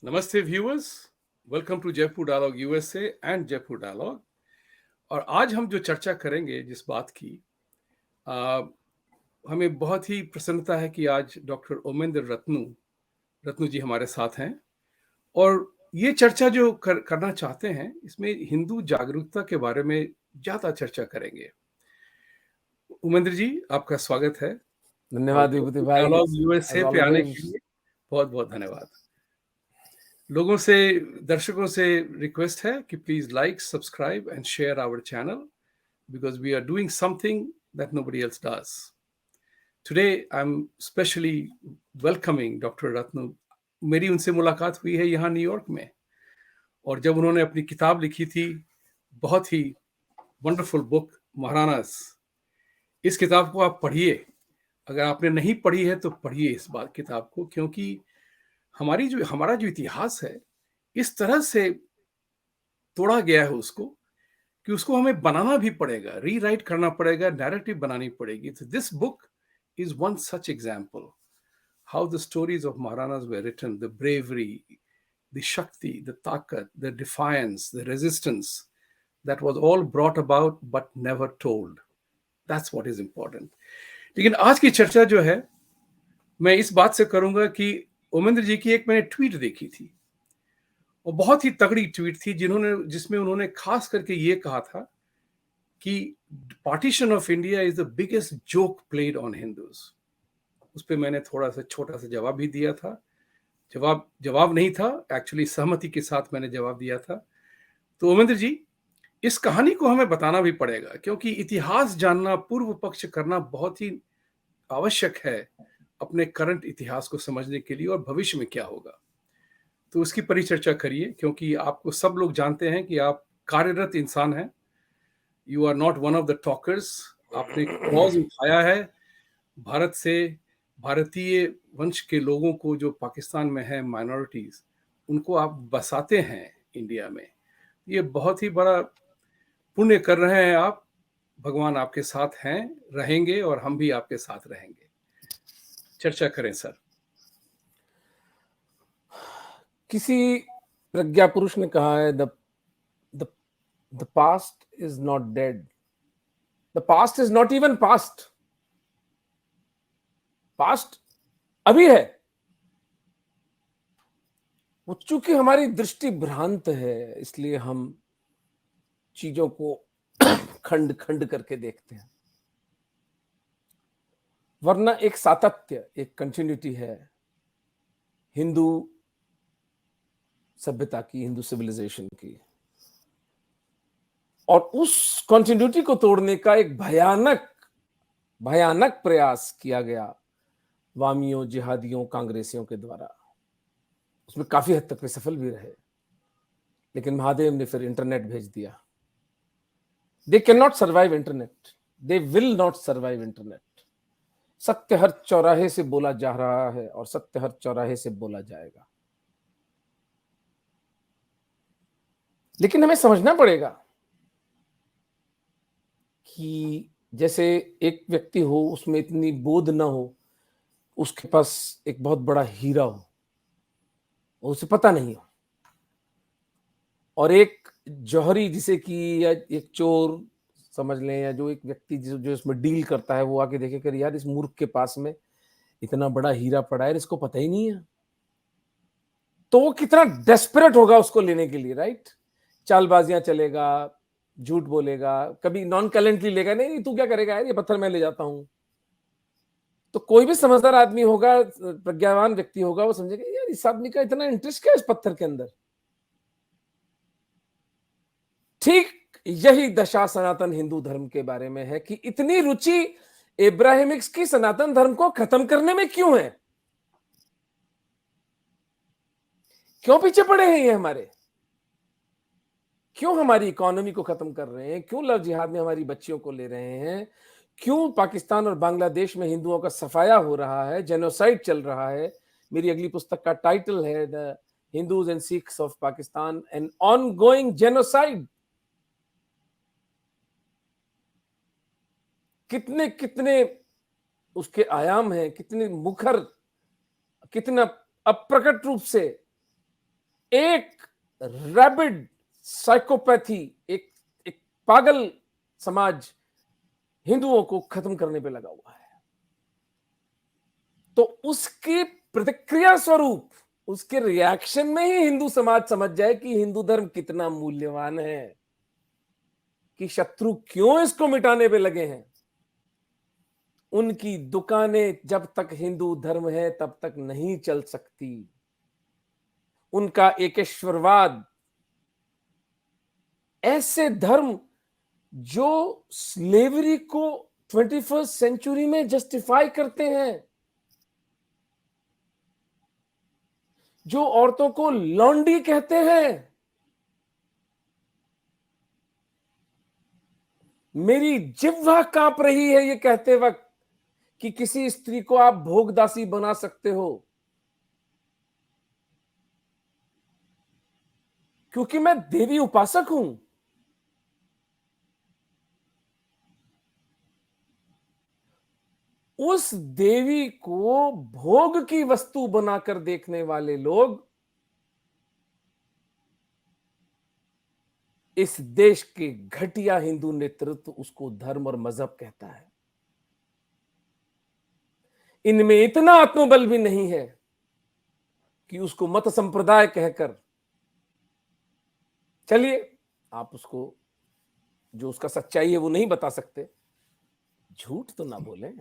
नमस्ते viewers, welcome to Jaipur dialogue USA and Jaipur dialogue. और आज हम जो चर्चा करेंगे जिस बात की, आ, हमें बहुत ही प्रसन्नता है कि आज डॉक्टर ओमेंद्र रत्नू जी हमारे साथ हैं। और ये चर्चा जो करना चाहते हैं, इसमें हिंदू जागरूकता के बारे में ज़्यादा चर्चा करेंगे। उमेंद्र जी, आपका स्वागत है और धन्यवाद विभूति जयपुर भाई। डायलॉग एज यूएसए पे आने ऑलवेज। के लिए बहुत बहुत धन्यवाद। लोगों से, दर्शकों से रिक्वेस्ट है कि please like, subscribe and share our channel because we are doing something that nobody else does. Today I'm specially welcoming Dr. Ratnu. मेरी उनसे मुलाकात हुई है यहाँ न्यूयॉर्क में, और जब उन्होंने अपनी किताब लिखी थी, बहुत ही वंडरफुल बुक महाराणास, इस किताब को आप पढ़िए। अगर आपने नहीं पढ़ी है तो पढ़िए इस बात किताब को, क्योंकि हमारा जो इतिहास है, इस तरह से तोड़ा गया है उसको कि उसको हमें बनाना भी पड़ेगा, रीराइट करना पड़ेगा, नैरेटिव बनानी पड़ेगी। तो this book is one such example, how the stories of Maharanas were written, the bravery, the shakti, the taakat, the defiance, the resistance that was all brought about but never told. That's what is important. लेकिन आज की चर्चा जो है, मैं इस बात से करूंगा कि उमेंद्र जी की एक मैंने ट्वीट देखी थी, और बहुत ही तगड़ी ट्वीट थी जिसमें उन्होंने खास करके ये कहा था कि partition of India is the biggest joke played on Hindus. उस पर मैंने थोड़ा सा छोटा सा जवाब भी दिया था। जवाब नहीं था, एक्चुअली सहमति के साथ मैंने जवाब दिया था। तो उमेंद्र जी, इस कहानी को हमें बताना भी पड़ेगा, क्योंकि इतिहास जानना, पूर्व पक्ष करना बहुत ही आवश्यक है अपने करंट इतिहास को समझने के लिए, और भविष्य में क्या होगा। तो उसकी परिचर्चा करिए, क्योंकि आपको सब लोग जानते हैं कि आप कार्यरत इंसान हैं। You are not one of the talkers. आपने कॉज उठाया है भारत से, भारतीय वंश के लोगों को जो पाकिस्तान में है, माइनॉरिटीज, उनको आप बसाते हैं इंडिया में। ये बहुत ही बड़ा पुण्य कर रहे हैं आप। भगवान आपके साथ हैं, रहेंगे, और हम भी आपके साथ रहेंगे। चर्चा करें सर। किसी प्रज्ञा पुरुष ने कहा है, the the the past is not dead, the past is not even past. Past अभी है। वो चूंकि हमारी दृष्टि भ्रांत है, इसलिए हम चीजों को खंड खंड करके देखते हैं, वरना एक सातत्य, एक कंटिन्यूटी है हिंदू सभ्यता की, हिंदू सिविलाइजेशन की। और उस कंटिन्यूटी को तोड़ने का एक भयानक भयानक प्रयास किया गया वामियों, जिहादियों, कांग्रेसियों के द्वारा। उसमें काफी हद तक वे सफल भी रहे, लेकिन महादेव ने फिर इंटरनेट भेज दिया। They can not survive internet, they will not survive internet. सत्य हर चौराहे से बोला जा रहा है, और सत्य हर चौराहे से बोला जाएगा। लेकिन हमें समझना पड़ेगा कि जैसे एक व्यक्ति हो, उसमें इतनी बोध ना हो, उसके पास एक बहुत बड़ा हीरा हो, उसे पता नहीं हो, और एक जौहरी जिसे कि, या एक चोर समझ लें, या जो एक व्यक्ति जो इसमें डील करता है, वो आके देखे कर यार इस मूर्ख के पास में इतना बड़ा हीरा पड़ा है, इसको पता ही नहीं है, तो वो कितना डेस्परेट होगा उसको लेने के लिए, राइट? चालबाजियां चलेगा, झूठ बोलेगा, कभी नॉन कैलेंटली लेगा, नहीं तू क्या करेगा यार, ये पत्थर मैं ले जाता हूं। तो कोई भी समझदार आदमी होगा, प्रज्ञावान व्यक्ति होगा, वो समझेगा यार इस आदमी का इतना इंटरेस्ट क्या है इस पत्थर के अंदर। ठीक यही दशा सनातन हिंदू धर्म के बारे में है कि इतनी रुचि इब्राहिमिक्स की सनातन धर्म को खत्म करने में क्यों है? क्यों पीछे पड़े हैं ये हमारे? क्यों हमारी इकोनॉमी को खत्म कर रहे हैं? क्यों लव जिहाद में हमारी बच्चियों को ले रहे हैं? क्यों पाकिस्तान और बांग्लादेश में हिंदुओं का सफाया हो रहा है, जेनोसाइड चल रहा है? मेरी अगली पुस्तक का टाइटल है the Hindus and Sikhs of Pakistan, an ongoing genocide. कितने कितने उसके आयाम हैं, कितने मुखर, कितना अप्रकट रूप से एक रैबिड साइकोपैथी, एक एक पागल समाज हिंदुओं को खत्म करने पे लगा हुआ है। तो उसकी प्रतिक्रिया स्वरूप, उसके रिएक्शन में ही हिंदू समाज समझ जाए कि हिंदू धर्म कितना मूल्यवान है, कि शत्रु क्यों इसको मिटाने पे लगे हैं। उनकी दुकानें जब तक हिंदू धर्म है तब तक नहीं चल सकती। उनका एकेश्वरवाद, ऐसे धर्म जो स्लेवरी को 21st सेंचुरी में जस्टिफाई करते हैं, जो औरतों को लौंडी कहते हैं। मेरी जिह्वा कांप रही है ये कहते वक्त कि किसी स्त्री को आप भोगदासी बना सकते हो, क्योंकि मैं देवी उपासक हूं। उस देवी को भोग की वस्तु बनाकर देखने वाले लोग इस देश के घटिया हिंदू नेतृत्व उसको धर्म और मजहब कहता है। इनमें इतना आत्मबल भी नहीं है कि उसको मत संप्रदाय कहकर, चलिए आप उसको, जो उसका सच्चाई है वो नहीं बता सकते, झूठ तो ना बोले।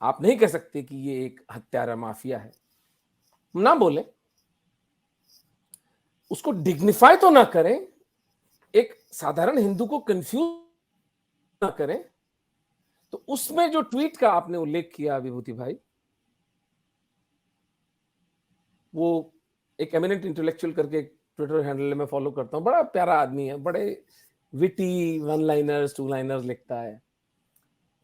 आप नहीं कह सकते कि ये एक हत्यारा माफिया है, ना बोले, उसको डिग्निफाई तो ना करें, एक साधारण हिंदू को कंफ्यूज ना करें। तो उसमें जो ट्वीट का आपने उल्लेख किया विभूति भाई, वो एक एमिनेंट इंटेलेक्चुअल करके ट्विटर हैंडल में फॉलो करता हूं, बड़ा प्यारा आदमी है, बड़े witty one liners two liners लिखता है।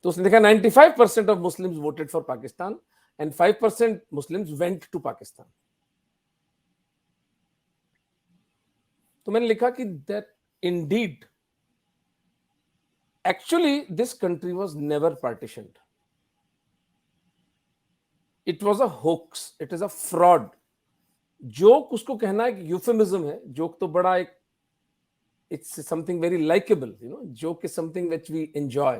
तो उसने देखा 95% of Muslims voted for Pakistan and 5% Muslims went to Pakistan. तो मैंने लिखा कि that indeed actually this country was never partitioned, it was a hoax, it is a fraud. Joke उसको कहना एक यूफेमिज्म है। जोक तो बड़ा एक, it's something very likable, you know, joke is something which we enjoy.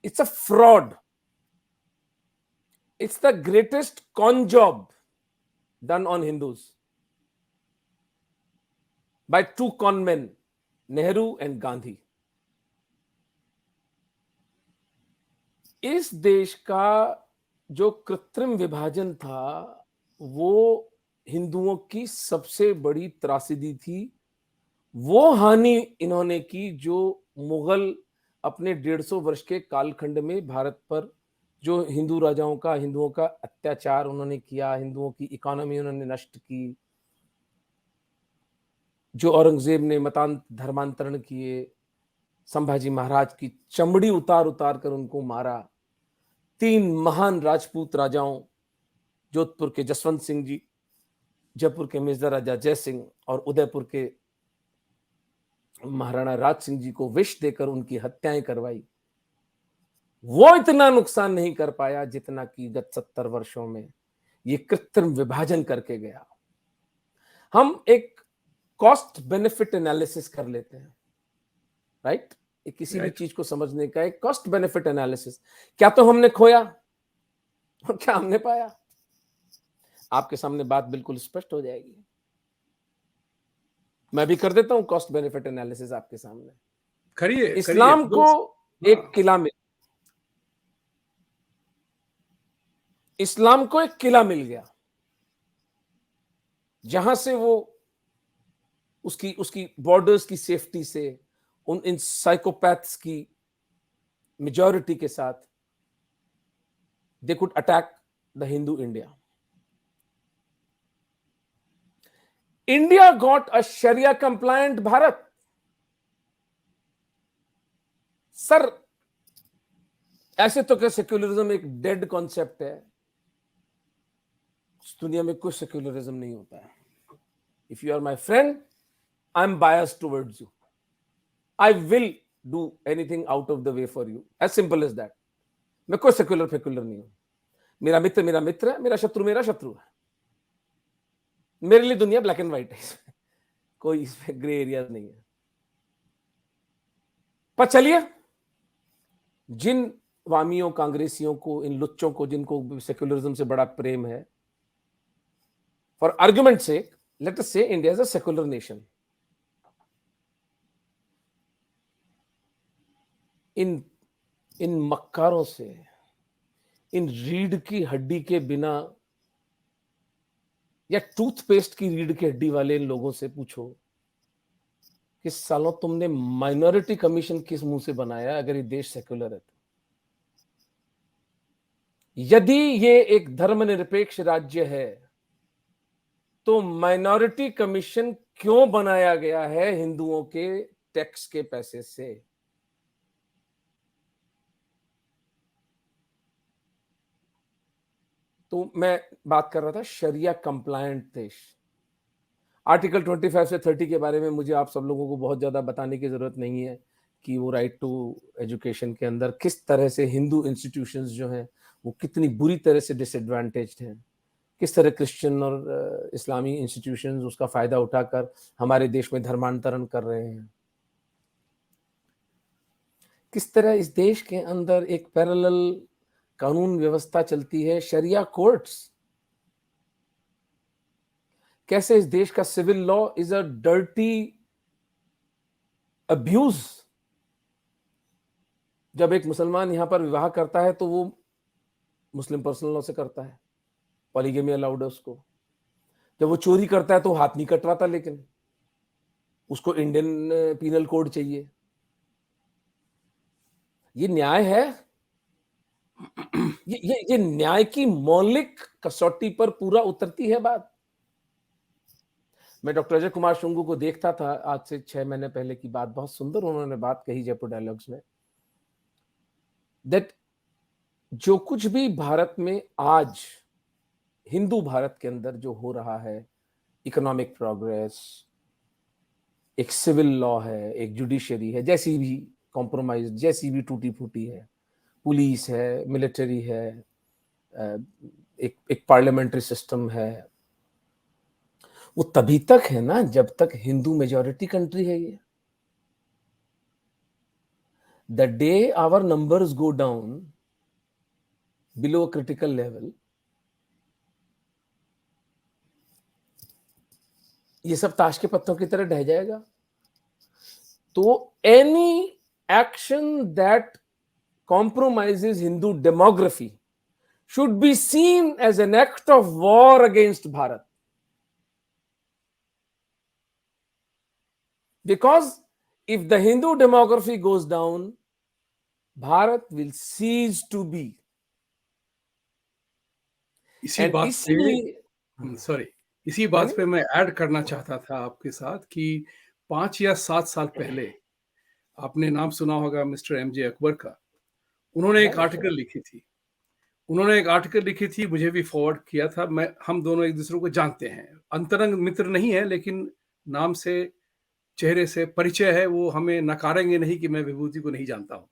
It's a fraud. It's the greatest con job done on Hindus by two con men, Nehru and Gandhi. इस देश का जो कृत्रिम विभाजन था वो हिंदुओं की सबसे बड़ी त्रासदी थी। वो हानि इन्होंने की जो मुगल अपने 150 वर्ष के कालखंड में भारत पर जो हिंदू राजाओं का, हिंदुओं का अत्याचार उन्होंने किया, हिंदुओं की इकोनॉमी उन्होंने नष्ट की, जो औरंगजेब ने धर्मांतरण किए, संभाजी महाराज की चमड़ी उतार उतार कर उनको मारा, 3 महान राजपूत राजाओं, जोधपुर के जसवंत सिंह जी, जयपुर के मिर्जा राजा जय सिंह और उदयपुर के महाराणा राज सिंह जी को विष देकर उनकी हत्याएं करवाई। वो इतना नुकसान नहीं कर पाया जितना कि गत 70 वर्षों में ये कृत्रिम विभाजन करके गया। हम एक कॉस्ट बेनिफिट एनालिसिस कर लेते हैं, राइट? किसी भी चीज को समझने का एक कॉस्ट बेनिफिट एनालिसिस। क्या तो हमने खोया और क्या हमने पाया? आपके सामने बात बिल्कुल स्पष्ट हो जाएगी। मैं भी कर देता हूं कॉस्ट बेनिफिट एनालिसिस आपके सामने। करिए। इस्लाम को एक किला मिल, इस्लाम को एक किला मिल गया जहां से वो उसकी बॉर्डर्स की सेफ्टी से इन साइकोपैथ्स की मेजॉरिटी के साथ they could attack the Hindu India. India got a शरिया कंप्लायंट भारत। सर ऐसे तो क्या सेक्युलरिज्म एक डेड कॉन्सेप्ट है? इस दुनिया में कोई सेक्युलरिज्म नहीं होता है। If you are my friend, I am biased towards you, I will do anything out of the way for you, as simple as that. मैं कोई सेक्युलर फेक्युलर नहीं हूं। मेरा मित्र है, मेरा शत्रु है। मेरे लिए दुनिया ब्लैक एंड व्हाइट है, कोई इसमें ग्रे एरिया नहीं है। पर चलिए, जिन वामियों, कांग्रेसियों को, इन लुच्चों को, जिनको सेक्युलरिज्म से बड़ा प्रेम है, फॉर आर्ग्यूमेंट से let us say India is a secular nation. इन इन मक्कारों से, इन रीढ़ की हड्डी के बिना या टूथपेस्ट की रीढ़ की हड्डी वाले इन लोगों से पूछो कि सालों तुमने माइनॉरिटी कमीशन किस मुंह से बनाया अगर ये देश सेक्युलर है तो? यदि ये एक धर्मनिरपेक्ष राज्य है तो माइनॉरिटी कमीशन क्यों बनाया गया है हिंदुओं के टैक्स के पैसे से? तो मैं बात कर रहा था शरिया कंप्लायंट देश। आर्टिकल 25 से 30 के बारे में मुझे आप सब लोगों को बहुत ज्यादा बताने की जरूरत नहीं है कि वो राइट टू एजुकेशन के अंदर किस तरह से हिंदू इंस्टीट्यूशंस जो हैं वो कितनी बुरी तरह से डिसएडवांटेज्ड हैं, किस तरह क्रिश्चियन और इस्लामी इंस्टीट्यूशंस उसका फायदा उठाकर हमारे देश में धर्मांतरण कर रहे हैं, किस तरह इस देश के अंदर एक पैरेलल कानून व्यवस्था चलती है, शरिया कोर्ट्स, कैसे इस देश का civil law is a dirty abuse. जब एक मुसलमान यहां पर विवाह करता है तो वो मुस्लिम पर्सनल लॉ से करता है, पॉलीगेमी अलाउड है उसको। जब वो चोरी करता है तो हाथ नहीं कटवाता, लेकिन उसको इंडियन पीनल कोड चाहिए। ये न्याय है? ये न्याय की मौलिक कसौटी पर पूरा उतरती है बात। मैं डॉक्टर अजय कुमार शुंगू को देखता था आज से 6 महीने पहले की बात, बहुत सुंदर उन्होंने बात कही जयपुर डायलॉग्स में, दैट जो कुछ भी भारत में आज हिंदू भारत के अंदर जो हो रहा है, इकोनॉमिक प्रोग्रेस, एक सिविल लॉ है, एक जुडिशरी है, जैसी भी कॉम्प्रोमाइज, जैसी भी टूटी फूटी है, पुलिस है, मिलिट्री है, एक पार्लियामेंट्री सिस्टम है, वो तभी तक है ना जब तक हिंदू मेजॉरिटी कंट्री है ये। The day our numbers go down below critical level, ये सब ताश के पत्तों की तरह ढह जाएगा। तो any action that compromises Hindu demography should be seen as an act of war against Bharat. Because if the Hindu demography goes down, Bharat will cease to be. इसी बात पे इसी बात पे मैं ऐड करना चाहता था आपके साथ कि 5 या 7 साल पहले आपने नाम सुना होगा मिस्टर एमजे अकबर का। उन्होंने एक आर्टिकल लिखी थी, मुझे भी फॉरवर्ड किया था। हम दोनों एक दूसरे को जानते हैं, अंतरंग मित्र नहीं है, लेकिन नाम से, चेहरे से परिचय है, वो हमें नकारेंगे नहीं कि मैं विभूति को नहीं जानता हूं।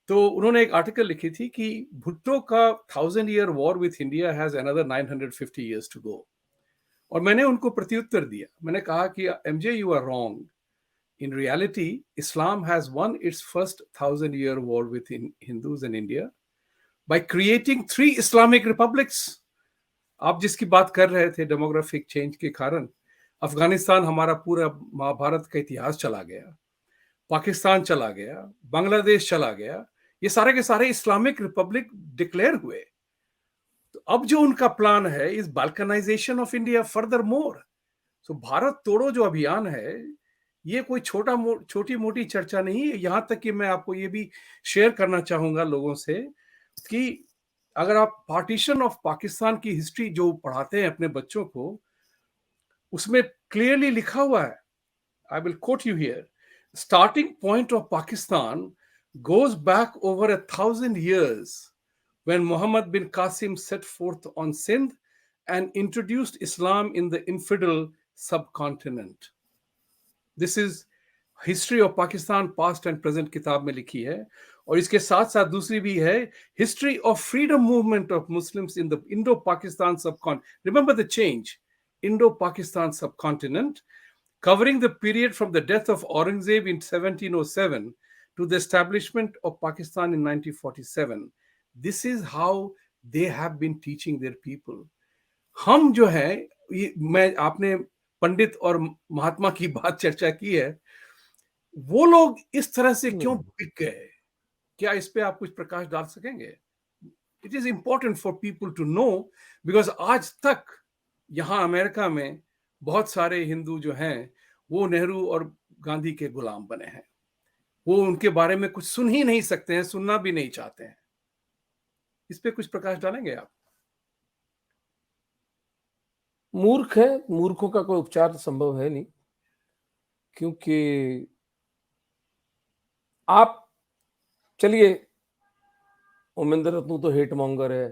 तो उन्होंने एक आर्टिकल लिखी थी कि भुट्टो का 1000 year war with India has another 950 years to go. और मैंने उनको प्रत्युत्तर दिया, मैंने कहा कि MJ you are wrong. In reality, Islam has won its first 1000-year war with Hindus in India by creating 3 Islamic republics. आप जिसकी बात कर रहे थे डेमोग्राफिक चेंज के कारण, अफगानिस्तान हमारा पूरा महाभारत का इतिहास चला गया, पाकिस्तान चला गया, बांग्लादेश चला गया, ये सारे के सारे इस्लामिक रिपब्लिक डिक्लेयर हुए। तो अब जो उनका प्लान है is balkanization of India further more. So Bharat तोड़ो जो अभियान है, ये कोई छोटी मोटी चर्चा नहीं है। यहां तक कि मैं आपको ये भी शेयर करना चाहूंगा लोगों से कि अगर आप पार्टीशन ऑफ पाकिस्तान की हिस्ट्री जो पढ़ाते हैं अपने बच्चों को, उसमें क्लियरली लिखा हुआ है, I will quote you here, starting point of Pakistan goes back over 1000 years when Muhammad bin Qasim set forth on Sindh and introduced Islam in the infidel subcontinent. This is history of Pakistan past and present किताब में लिखी है। और इसके साथ साथ दूसरी भी है, history of freedom movement of Muslims in the Indo Pakistan subcontinent. Remember the change, Indo-Pakistan subcontinent, covering the period from the death of Aurangzeb in 1707 to the establishment of Pakistan in 1947. This is how they have been teaching their people. हम जो है मैं आपने पंडित और महात्मा की बात चर्चा की है, वो लोग इस तरह से क्यों बिक गए? क्या इस पे आप कुछ प्रकाश डाल सकेंगे? It is important for people to know, because आज तक यहाँ अमेरिका में बहुत सारे हिंदू जो हैं वो नेहरू और गांधी के गुलाम बने हैं। वो उनके बारे में कुछ सुन ही नहीं सकते हैं, सुनना भी नहीं चाहते हैं। इस पे कुछ प्रकाश डालेंगे आप? मूर्ख है, मूर्खों का कोई उपचार संभव है नहीं, क्योंकि आप चलिए, उमेंद्र रत्नू तो हेट मॉन्गर है,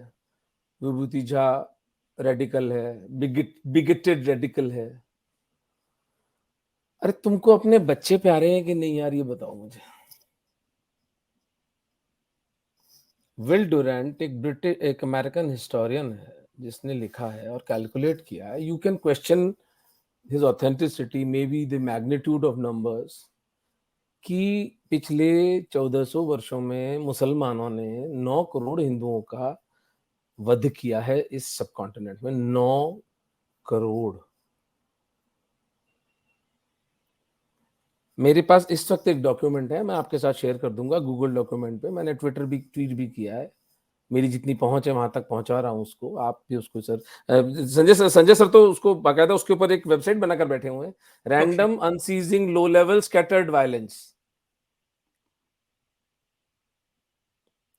विभूति झा रेडिकल है, बिगेटेड रेडिकल है। अरे तुमको अपने बच्चे प्यारे हैं कि नहीं यार, ये बताओ मुझे। विल डुरेंट एक अमेरिकन हिस्टोरियन है जिसने लिखा है और कैलकुलेट किया है, you can question his authenticity, may be the magnitude of numbers, कि पिछले 1400 वर्षों में मुसलमानों ने 9 करोड़ हिंदुओं का वध किया है इस सबकॉन्टिनेंट में। 9 करोड़। मेरे पास इस वक्त एक डॉक्यूमेंट है, मैं आपके साथ शेयर कर दूंगा गूगल डॉक्यूमेंट पे, मैंने ट्वीट भी किया है, मेरी जितनी पहुंच है वहां तक पहुंचा रहा हूं उसको, आप भी उसको सर, संजय सर तो उसको बाकायदा उसके ऊपर एक वेबसाइट बनाकर बैठे हुए हैं, random unceasing low level scattered violence.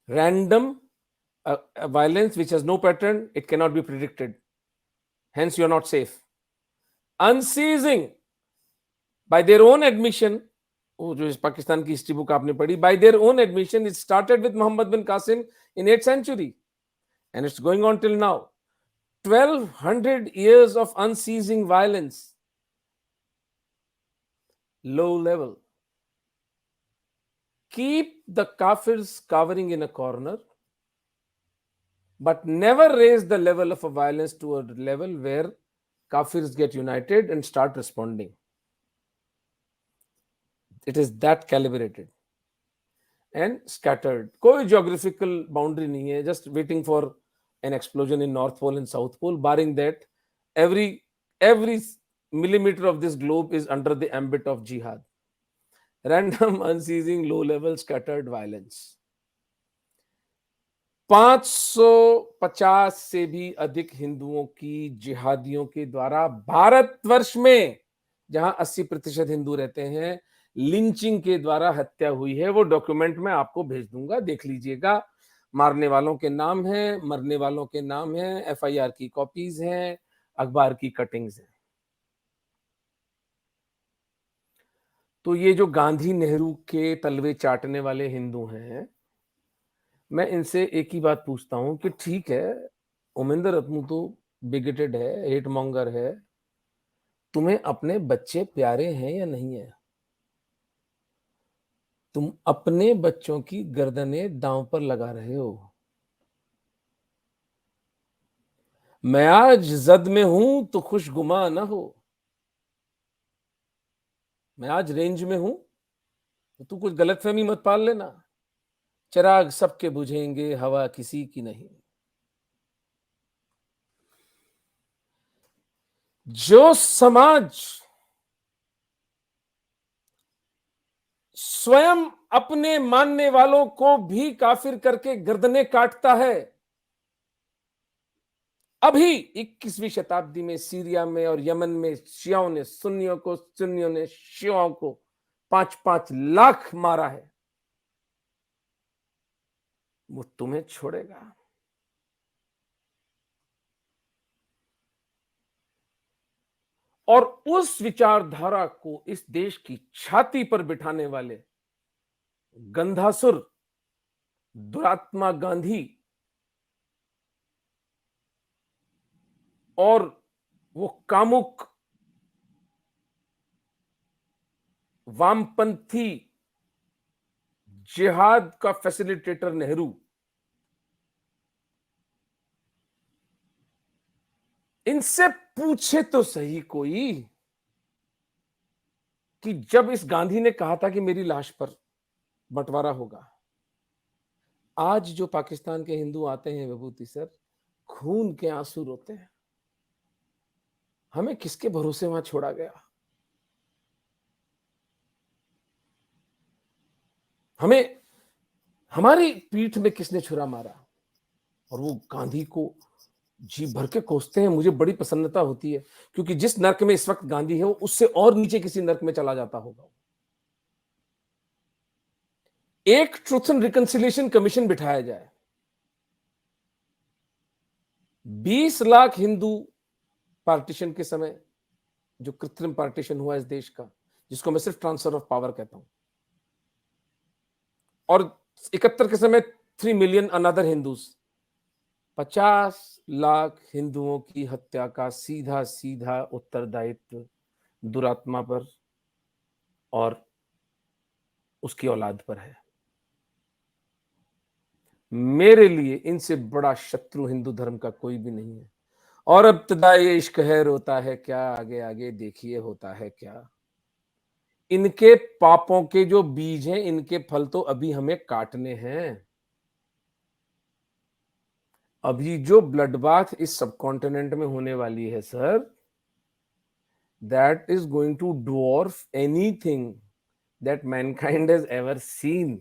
Random violence which has no pattern, it cannot be predicted. Hence, you are not safe. Unceasing, by their own admission, वो जो इस पाकिस्तान की हिस्ट्री बुक आपने पढ़ी, by their own admission, it started with Muhammad bin Qasim in 8th century, and it's going on till now. 1200 years of unceasing violence, low level. Keep the kafirs cowering in a corner, but never raise the level of a violence to a level where kafirs get united and start responding. It is that calibrated and scattered. कोई geographical boundary नहीं है, just waiting for an explosion in North Pole and South Pole. Barring that, every millimeter of this globe is under the ambit of jihad. Random, unceasing, low-level, scattered violence. 550 से भी अधिक हिंदुओं की जिहादियों के द्वारा भारतवर्ष में, जहां 80% हिंदू रहते हैं, लिंचिंग के द्वारा हत्या हुई है। वो डॉक्यूमेंट मैं आपको भेज दूंगा, देख लीजिएगा। मारने वालों के नाम हैं, मरने वालों के नाम हैं, एफआईआर की कॉपीज हैं, अखबार की कटिंग्स हैं। तो ये जो गांधी नेहरू के तलवे चाटने वाले हिंदू हैं, मैं इनसे एक ही बात पूछता हूं कि ठीक है, उमेंद्र रत्नू तो बिगेटेड है, हेट मॉन्गर है, तुम्हें अपने बच्चे प्यारे हैं या नहीं है? तुम अपने बच्चों की गर्दनें दांव पर लगा रहे हो। मैं आज जद में हूं तो खुशगुमा ना हो, मैं आज रेंज में हूं तो तू कुछ गलतफहमी मत पाल लेना। चिराग सबके बुझेंगे, हवा किसी की नहीं। जो समाज स्वयं अपने मानने वालों को भी काफिर करके गर्दनें काटता है, अभी 21वीं शताब्दी में सीरिया में और यमन में शियाओं ने सुन्नियों को, सुन्नियों ने शियाओं को 5-5 लाख मारा है, वो तुम्हें छोड़ेगा? और उस विचारधारा को इस देश की छाती पर बिठाने वाले गंधासुर दुरात्मा गांधी और वो कामुक वामपंथी जिहाद का फैसिलिटेटर नेहरू, इनसे पूछे तो सही कोई कि जब इस गांधी ने कहा था कि मेरी लाश पर बंटवारा होगा, आज जो पाकिस्तान के हिंदू आते हैं विभूति सर, खून के आंसू रोते हैं। हमें किसके भरोसे वहां छोड़ा गया? हमें हमारी पीठ में किसने छुरा मारा? और वो गांधी को जी भर के कोसते हैं। मुझे बड़ी प्रसन्नता होती है, क्योंकि जिस नर्क में इस वक्त गांधी है, वो उससे और नीचे किसी नर्क में चला जाता होगा। एक ट्रुथ एंड रिकंसिलिएशन कमीशन बिठाया जाए, 20 लाख हिंदू पार्टीशन के समय, जो कृत्रिम पार्टीशन हुआ इस देश का, जिसको मैं सिर्फ ट्रांसफर ऑफ पावर कहता हूं, और 71 के समय 3 मिलियन अनदर हिंदूज, 50 लाख हिंदुओं की हत्या का सीधा सीधा उत्तरदायित्व दुरात्मा पर और उसकी औलाद पर है। मेरे लिए इनसे बड़ा शत्रु हिंदू धर्म का कोई भी नहीं है। और अब इब्तिदाई इश्क है रोता है क्या, आगे आगे देखिए होता है क्या। इनके पापों के जो बीज हैं, इनके फल तो अभी हमें काटने हैं। अभी जो ब्लड बाथ इस सब कॉन्टिनेंट में होने वाली है sir, that is going to dwarf anything that mankind has ever seen.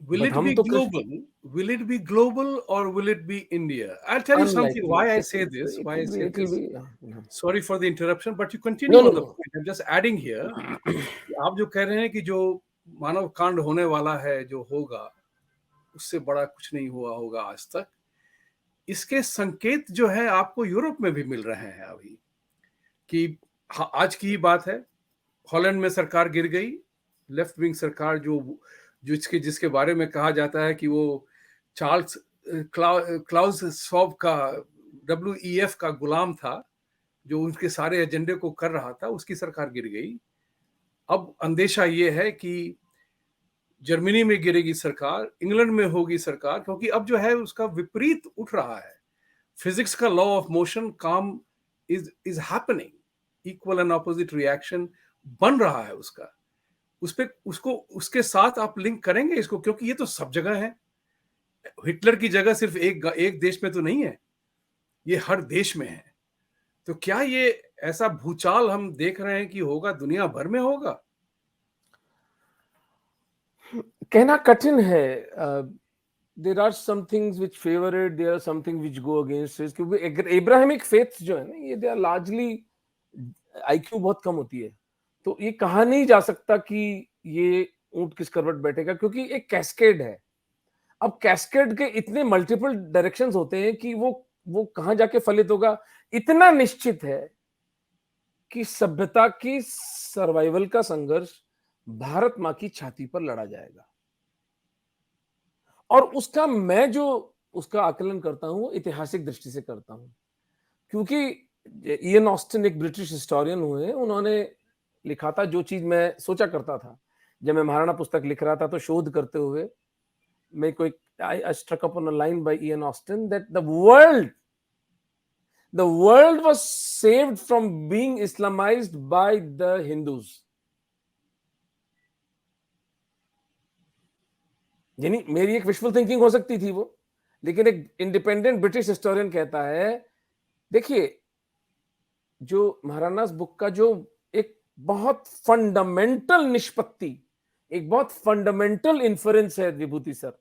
Will but it हम be तो Krishna, global? Will it be global or will it be India? I'll tell you something unlikely, why I say this. It Why I will be, say it will this. Be, Sorry for the interruption, but you no continue no on the no. point. I'm just adding here. कि आप जो कह रहे हैं कि जो मानव कांड होने वाला है, जो होगा, उससे बड़ा कुछ नहीं हुआ होगा आज तक। इसके संकेत जो है आपको यूरोप में भी मिल रहे हैं अभी, कि आज की ही बात है, हॉलैंड में सरकार गिर गई, लेफ्ट विंग सरकार, जो इसके जिसके बारे में कहा जाता है कि वो चार्ल्स क्लाउस शॉब का, WEF का गुलाम था, जो उनके सारे एजेंडे को कर रहा था, उसकी सरकार गिर गई। अब अंदेशा ये है कि जर्मनी में गिरेगी सरकार, इंग्लैंड में होगी सरकार, क्योंकि अब जो है उसका विपरीत उठ रहा है। फिजिक्स का लॉ ऑफ मोशन काम is happening, equal and opposite reaction बन रहा है उसका। उस पे उसको उसके साथ आप लिंक करेंगे इसको, क्योंकि ये तो सब जगह है। हिटलर की जगह सिर्फ एक देश में तो नहीं है, ये हर देश में है। तो क्या ये ऐसा भूचाल हम देख रहे हैं कि होगा, दुनिया भर में होगा? कहना कठिन है। There are some things which favour it, there are some things which go against it, क्योंकि एब्राहमिक फेथ्स जो है ना, ये दे आर लार्जली, आईक्यू बहुत कम होती है, तो ये कहा नहीं जा सकता कि ये ऊंट किस करवट बैठेगा, क्योंकि एक कैस्केड है। अब कैस्केड के इतने मल्टीपल डायरेक्शंस होते हैं कि वो कहां जाके फलित होगा। इतना निश्चित है कि सभ्यता की सर्वाइवल का संघर्ष भारत मां की छाती पर लड़ा जाएगा, और उसका मैं जो उसका आकलन करता हूं, वो ऐतिहासिक दृष्टि से करता हूं। क्योंकि इयन ऑस्टिन एक ब्रिटिश हिस्टोरियन हुए, उन्होंने लिखा था जो चीज मैं सोचा करता था जब मैं महाराणा पुस्तक लिख रहा था, तो शोध करते हुए मैं कोई I struck upon a line by Ian Austen that the world was saved from being Islamized by the Hindus. यानी मेरी एक विशफुल थिंकिंग हो सकती थी वो, लेकिन एक इंडिपेंडेंट ब्रिटिश हिस्टोरियन कहता है, देखिए, जो महाराणास बुक का जो एक बहुत फंडामेंटल निष्पत्ति, एक बहुत फंडामेंटल इन्फरेंस है विभूति सर,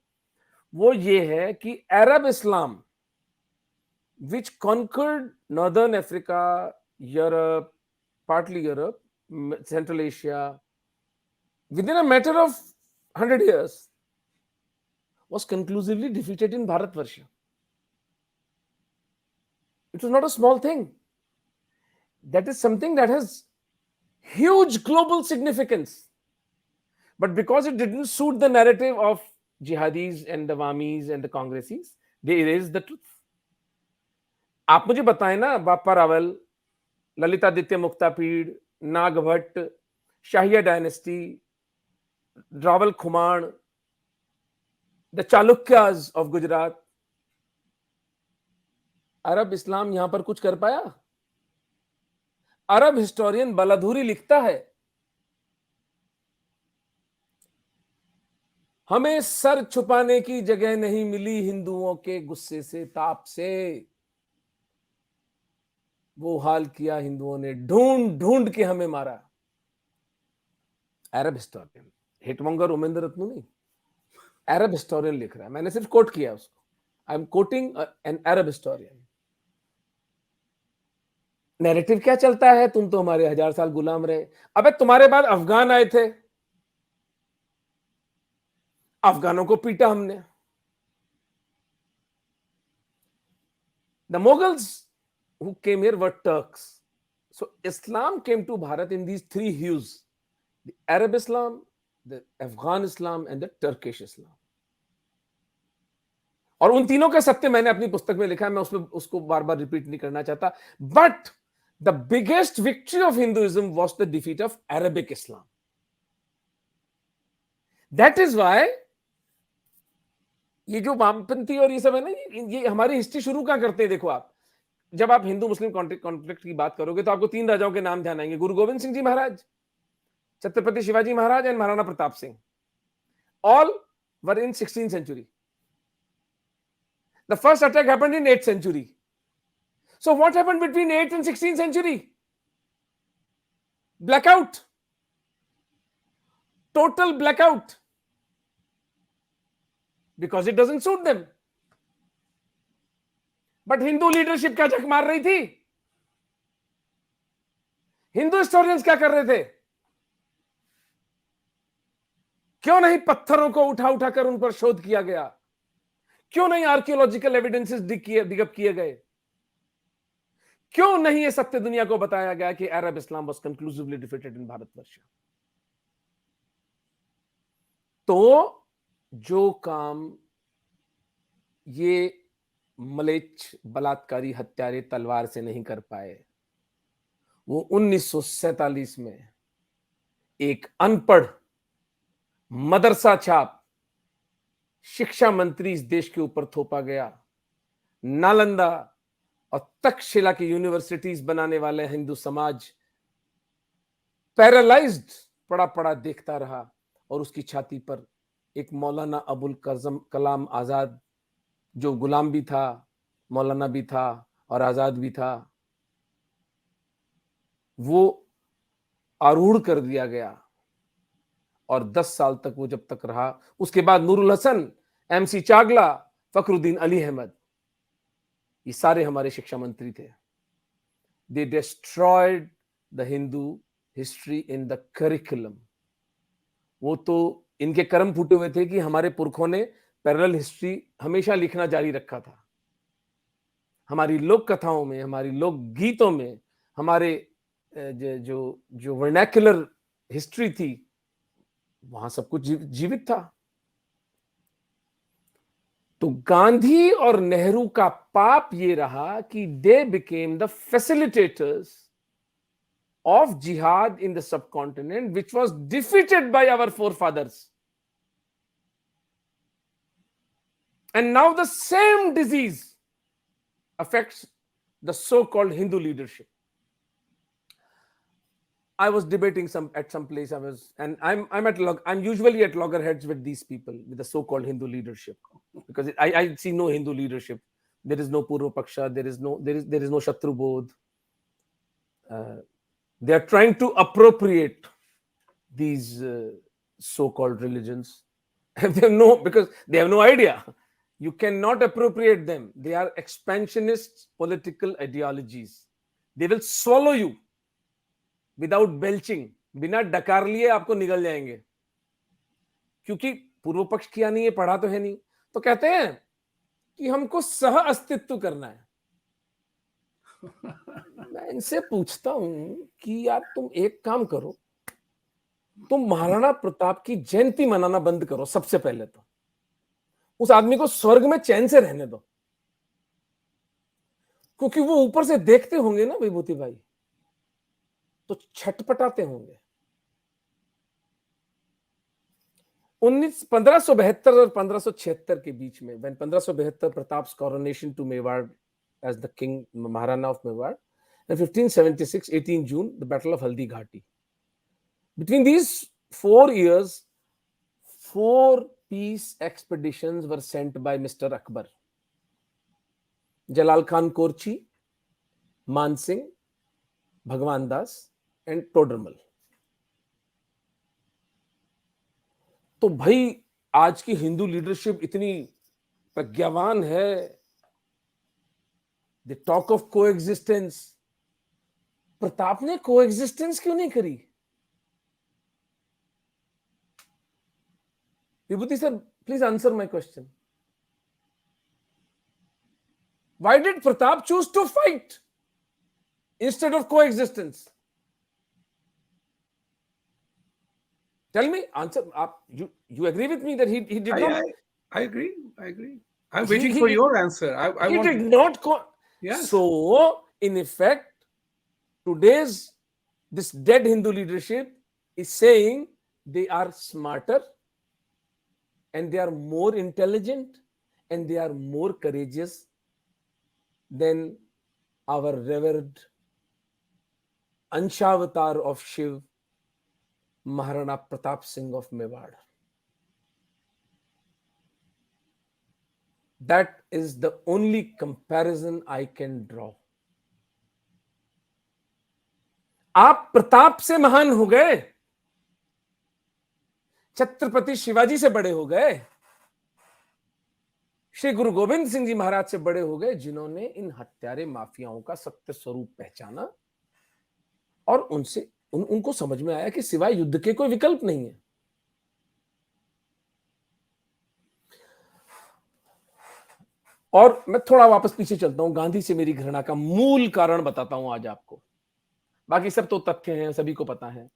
वो ये है कि अरब इस्लाम which conquered northern Africa, Europe, partly Europe, Central Asia, within a matter of 100 years, was conclusively defeated in Bharatvarsha. It was not a small thing. That is something that has huge global significance. But because it didn't suit the narrative of jihadis and the Wamis and the Congressis, they erased the truth. आप मुझे बताएं ना, Bappa Rawal, Lalitaditya Muktapida, Nagabhata, Shahiya dynasty, Rawal Khuman, the Chalukyas of Gujarat. अरब इस्लाम यहां पर कुछ कर पाया? अरब हिस्टोरियन बलाधुरी लिखता है, हमें सर छुपाने की जगह नहीं मिली हिंदुओं के गुस्से से, ताप से। वो हाल किया हिंदुओं ने, ढूंढ ढूंढ के हमें मारा। अरब हिस्टोरियन, हिटमोंगर उमेंद्र रत्नू नहीं, अरब हिस्टोरियन लिख रहा है, मैंने सिर्फ कोट किया उसको। I am quoting an Arab historian. Narrative क्या चलता है, तुम तो हमारे 1000 साल गुलाम रहे। अबे तुम्हारे बाद अफगान आए थे, अफगानों को पीटा हमने। The Mughals who came here were Turks. So Islam came to Bharat in these three hues: the Arab Islam, the Afghan Islam, and the Turkish Islam. और उन तीनों के सत्य मैंने अपनी पुस्तक में लिखा है, मैं उसमें उसको बार बार रिपीट नहीं करना चाहता। But the biggest victory of Hinduism was the defeat of Arabic Islam. That is why ये जो वामपंथी और ये सब है ना, ये हमारी हिस्ट्री शुरू कहां करते हैं? देखो आप, जब आप हिंदू मुस्लिम कॉन्फ्लिक्ट की बात करोगे तो आपको 3 राजाओं के नाम ध्यान आएंगे: Guru Gobind Singh ji Maharaj, Chhatrapati Shivaji Maharaj and Maharana Pratap Singh. All were in 16th century. The first attack happened in 8th century. So what happened between 8th and 16th century? Blackout. Total blackout. Because it doesn't suit them. But Hindu leadership क्या झक मार रही थी? Hindu historians क्या कर रहे थे? क्यों नहीं पत्थरों को उठा उठाकर उन पर शोध किया गया? क्यों नहीं आर्कियोलॉजिकल एविडेंसेस डिगअप किए गए? क्यों नहीं ये सत्य दुनिया को बताया गया कि अरब इस्लाम was conclusively defeated in Bharatvarsh? तो जो काम ये मलेच्छ बलात्कारी हत्यारे तलवार से नहीं कर पाए, वो 1947 में एक अनपढ़ मदरसा छाप शिक्षा मंत्री इस देश के ऊपर थोपा गया। नालंदा और तक्षशिला की यूनिवर्सिटीज बनाने वाले हिंदू समाज पैरालाइज्ड पड़ा पड़ा देखता रहा, और उसकी छाती पर एक मौलाना अबुल कलाम आजाद, जो गुलाम भी था, मौलाना भी था और आजाद भी था, वो आरूढ़ कर दिया गया। और 10 साल तक वो जब तक रहा, उसके बाद नूरुल हसन, एमसी चागला, फखरुद्दीन अली अहमद, ये सारे हमारे शिक्षा मंत्री थे। They destroyed the Hindu history in the curriculum. वो तो इनके कर्म फूटे हुए थे कि हमारे पुरखों ने पैरेलल हिस्ट्री हमेशा लिखना जारी रखा था। हमारी लोक कथाओं में, हमारी लोक गीतों में, हमारे जो वर्नैक्युलर हिस्ट्री थी, वहां सब कुछ जीवित था। तो गांधी और नेहरू का पाप ये रहा कि they became the facilitators of jihad in the subcontinent, which was defeated by our forefathers. And now the same disease affects the so-called Hindu leadership. I was debating at some place. I'm usually at loggerheads with these people, with the so-called Hindu leadership, because I see no Hindu leadership. There is no Purva Paksha. There is no Shatru Bodh. They are trying to appropriate these so-called religions. Because they have no idea. You cannot appropriate them. They are expansionist political ideologies. They will swallow you without belching. बिना डकार लिए आपको निगल जाएंगे। क्योंकि पूर्व पक्ष किया नहीं है, पढ़ा तो है नहीं, तो कहते हैं कि हमको सह अस्तित्व करना है। मैं इनसे पूछता हूं कि यार तुम एक काम करो, तुम महाराणा प्रताप की जयंती मनाना बंद करो। सबसे पहले तो उस आदमी को स्वर्ग में चैन से रहने दो, क्योंकि वो ऊपर से देखते होंगे ना विभूति भाई, तो छटपटाते होंगे। 1572 और 1576 के बीच में, when 1572 Pratap's coronation to Mewar as the king Maharana of Mewar, and 1576 18 June the battle of Haldi Ghati. Between these 4 years, 4 peace expeditions were sent by Mr. Akbar. Jalal Khan Korchi, Man Singh, Bhagwan Das and Todermal. तो भाई आज की Hindu leadership इतनी प्रज्ञावान है, they talk of coexistence. Pratap ने coexistence क्यों नहीं करी? Vibhuti sir, please answer my question. Why did Pratap choose to fight instead of coexistence? Tell me, answer. You agree with me that he did not. I agree. I'm waiting for your answer. I he want. did not. Yes. So, in effect, this dead Hindu leadership is saying they are smarter and they are more intelligent and they are more courageous than our revered Anshavatar of Shiv, Maharana Pratap Singh of Mewar. That is the only comparison I can draw. आप प्रताप से महान हो गए, छत्रपति शिवाजी से बड़े हो गए, श्री गुरु गोविंद सिंह जी महाराज से बड़े हो गए, जिन्होंने इन हत्यारे माफियाओं का सत्य स्वरूप पहचाना और उनको समझ में आया कि सिवाय युद्ध के कोई विकल्प नहीं है. और मैं थोड़ा वापस पीछे चलता हूं, गांधी से मेरी घृणा का मूल कारण बताता हूं आज आपको. बाकी सब तो तथ्य हैं, सभी को पता है.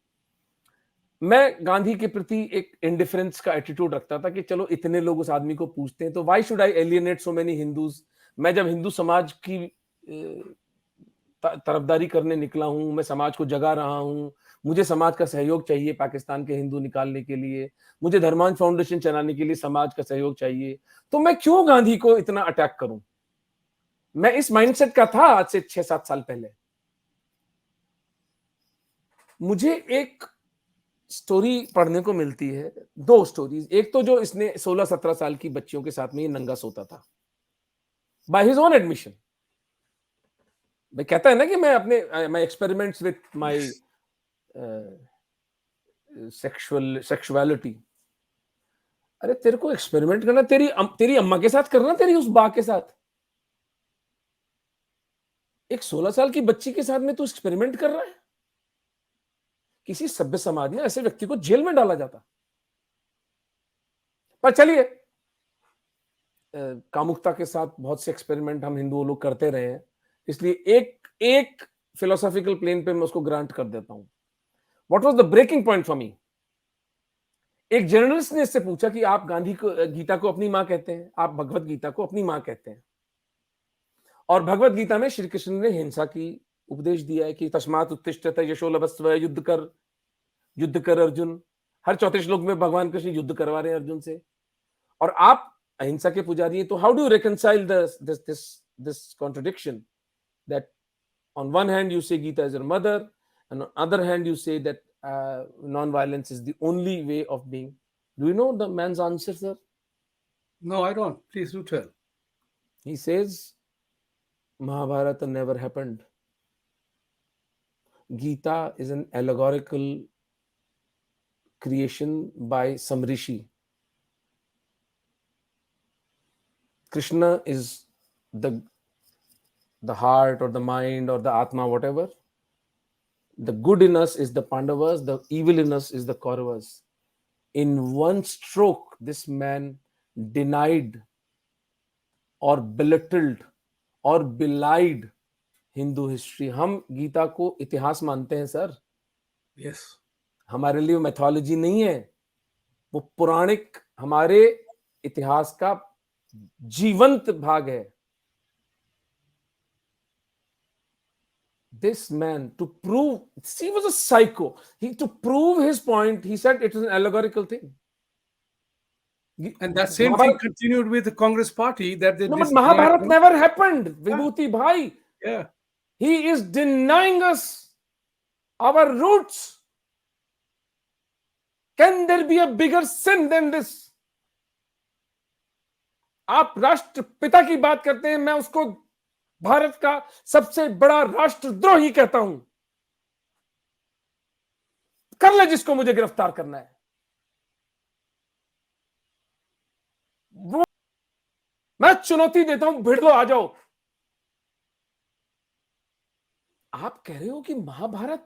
मैं गांधी के प्रति एक इंडिफरेंस का एटीट्यूड रखता था कि चलो इतने लोग उस आदमी को पूछते हैं तो why should I alienate so many Hindus. मैं जब हिंदू समाज की तरफदारी करने निकला हूं, मैं समाज को जगा रहा हूं, मुझे समाज का सहयोग चाहिए पाकिस्तान के हिंदू निकालने के लिए, मुझे धर्मांश फाउंडेशन चलाने के लिए समाज का सहयोग चाहिए, तो मैं क्यों गांधी को इतना अटैक करूं. मैं इस माइंडसेट का था आज से 6-7 साल पहले. मुझे एक स्टोरी पढ़ने को मिलती है, 2 स्टोरीज. एक तो जो इसने 16-17 साल की बच्चियों के साथ में ये नंगा सोता था बाय हिज ओन एडमिशन. मैं कहता है ना कि मैं एक्सपेरिमेंट्स विद माय सेक्सुअलिटी. अरे तेरे को एक्सपेरिमेंट करना तेरी अम्मा के साथ करना, तेरी उस बा के साथ. एक 16 साल की बच्ची के साथ में तू एक्सपेरिमेंट कर रहा है. किसी सभ्य समाज में ऐसे व्यक्ति को जेल में डाला जाता. पर चलिए, कामुकता के साथ बहुत से एक्सपेरिमेंट हम हिंदू लोग करते रहे हैं, इसलिए एक फिलोसॉफिकल प्लेन पे मैं उसको ग्रांट कर देता हूं. What was the breaking point for me? एक जर्नलिस्ट ने इससे पूछा कि आप गीता को अपनी मां कहते हैं, आप भगवत गीता को अपनी मां कहते हैं, और भगवत गीता में श्री कृष्ण ने हिंसा की उपदेश दिया है कि तस्मात् उत्तिष्ठत यशो लभस्व, युद्ध कर अर्जुन. हर 4थे श्लोक में भगवान कृष्ण युद्ध करवा रहे हैं अर्जुन से, और आप अहिंसा के पुजारी हैं. तो how do you reconcile this contradiction that on one hand you say Gita is your mother and on other hand you say that non-violence is the only way of being. Do you know the man's answer, sir? No, I don't. Please do tell. He says Mahabharata never happened. Gita is an allegorical creation by some rishi. Krishna is the heart or the mind or the atma, whatever. The good in us is the Pandavas, the evil in us is the Kauravas. In one stroke, this man denied or belittled or belied Hindu history. हम गीता को इतिहास मानते हैं sir. Yes. हमारे लिए mythology नहीं है, वो पुराणिक हमारे इतिहास का जीवंत भाग है. This man, to prove, he was a psycho. To prove his point, he said it is an allegorical thing. And that same thing Mahabharat, continued with the Congress party that they no, but Mahabharat never happened, Vibhuti bhai. Yeah. He is denying us our roots. Can there be a bigger sin than this? आप राष्ट्रपिता की बात करते हैं, मैं उसको भारत का सबसे बड़ा राष्ट्रद्रोही कहता हूं। कर ले जिसको मुझे गिरफ्तार करना है। वो मैं चुनौती देता हूं, भिड़ लो, आ जाओ। आप कह रहे हो कि महाभारत,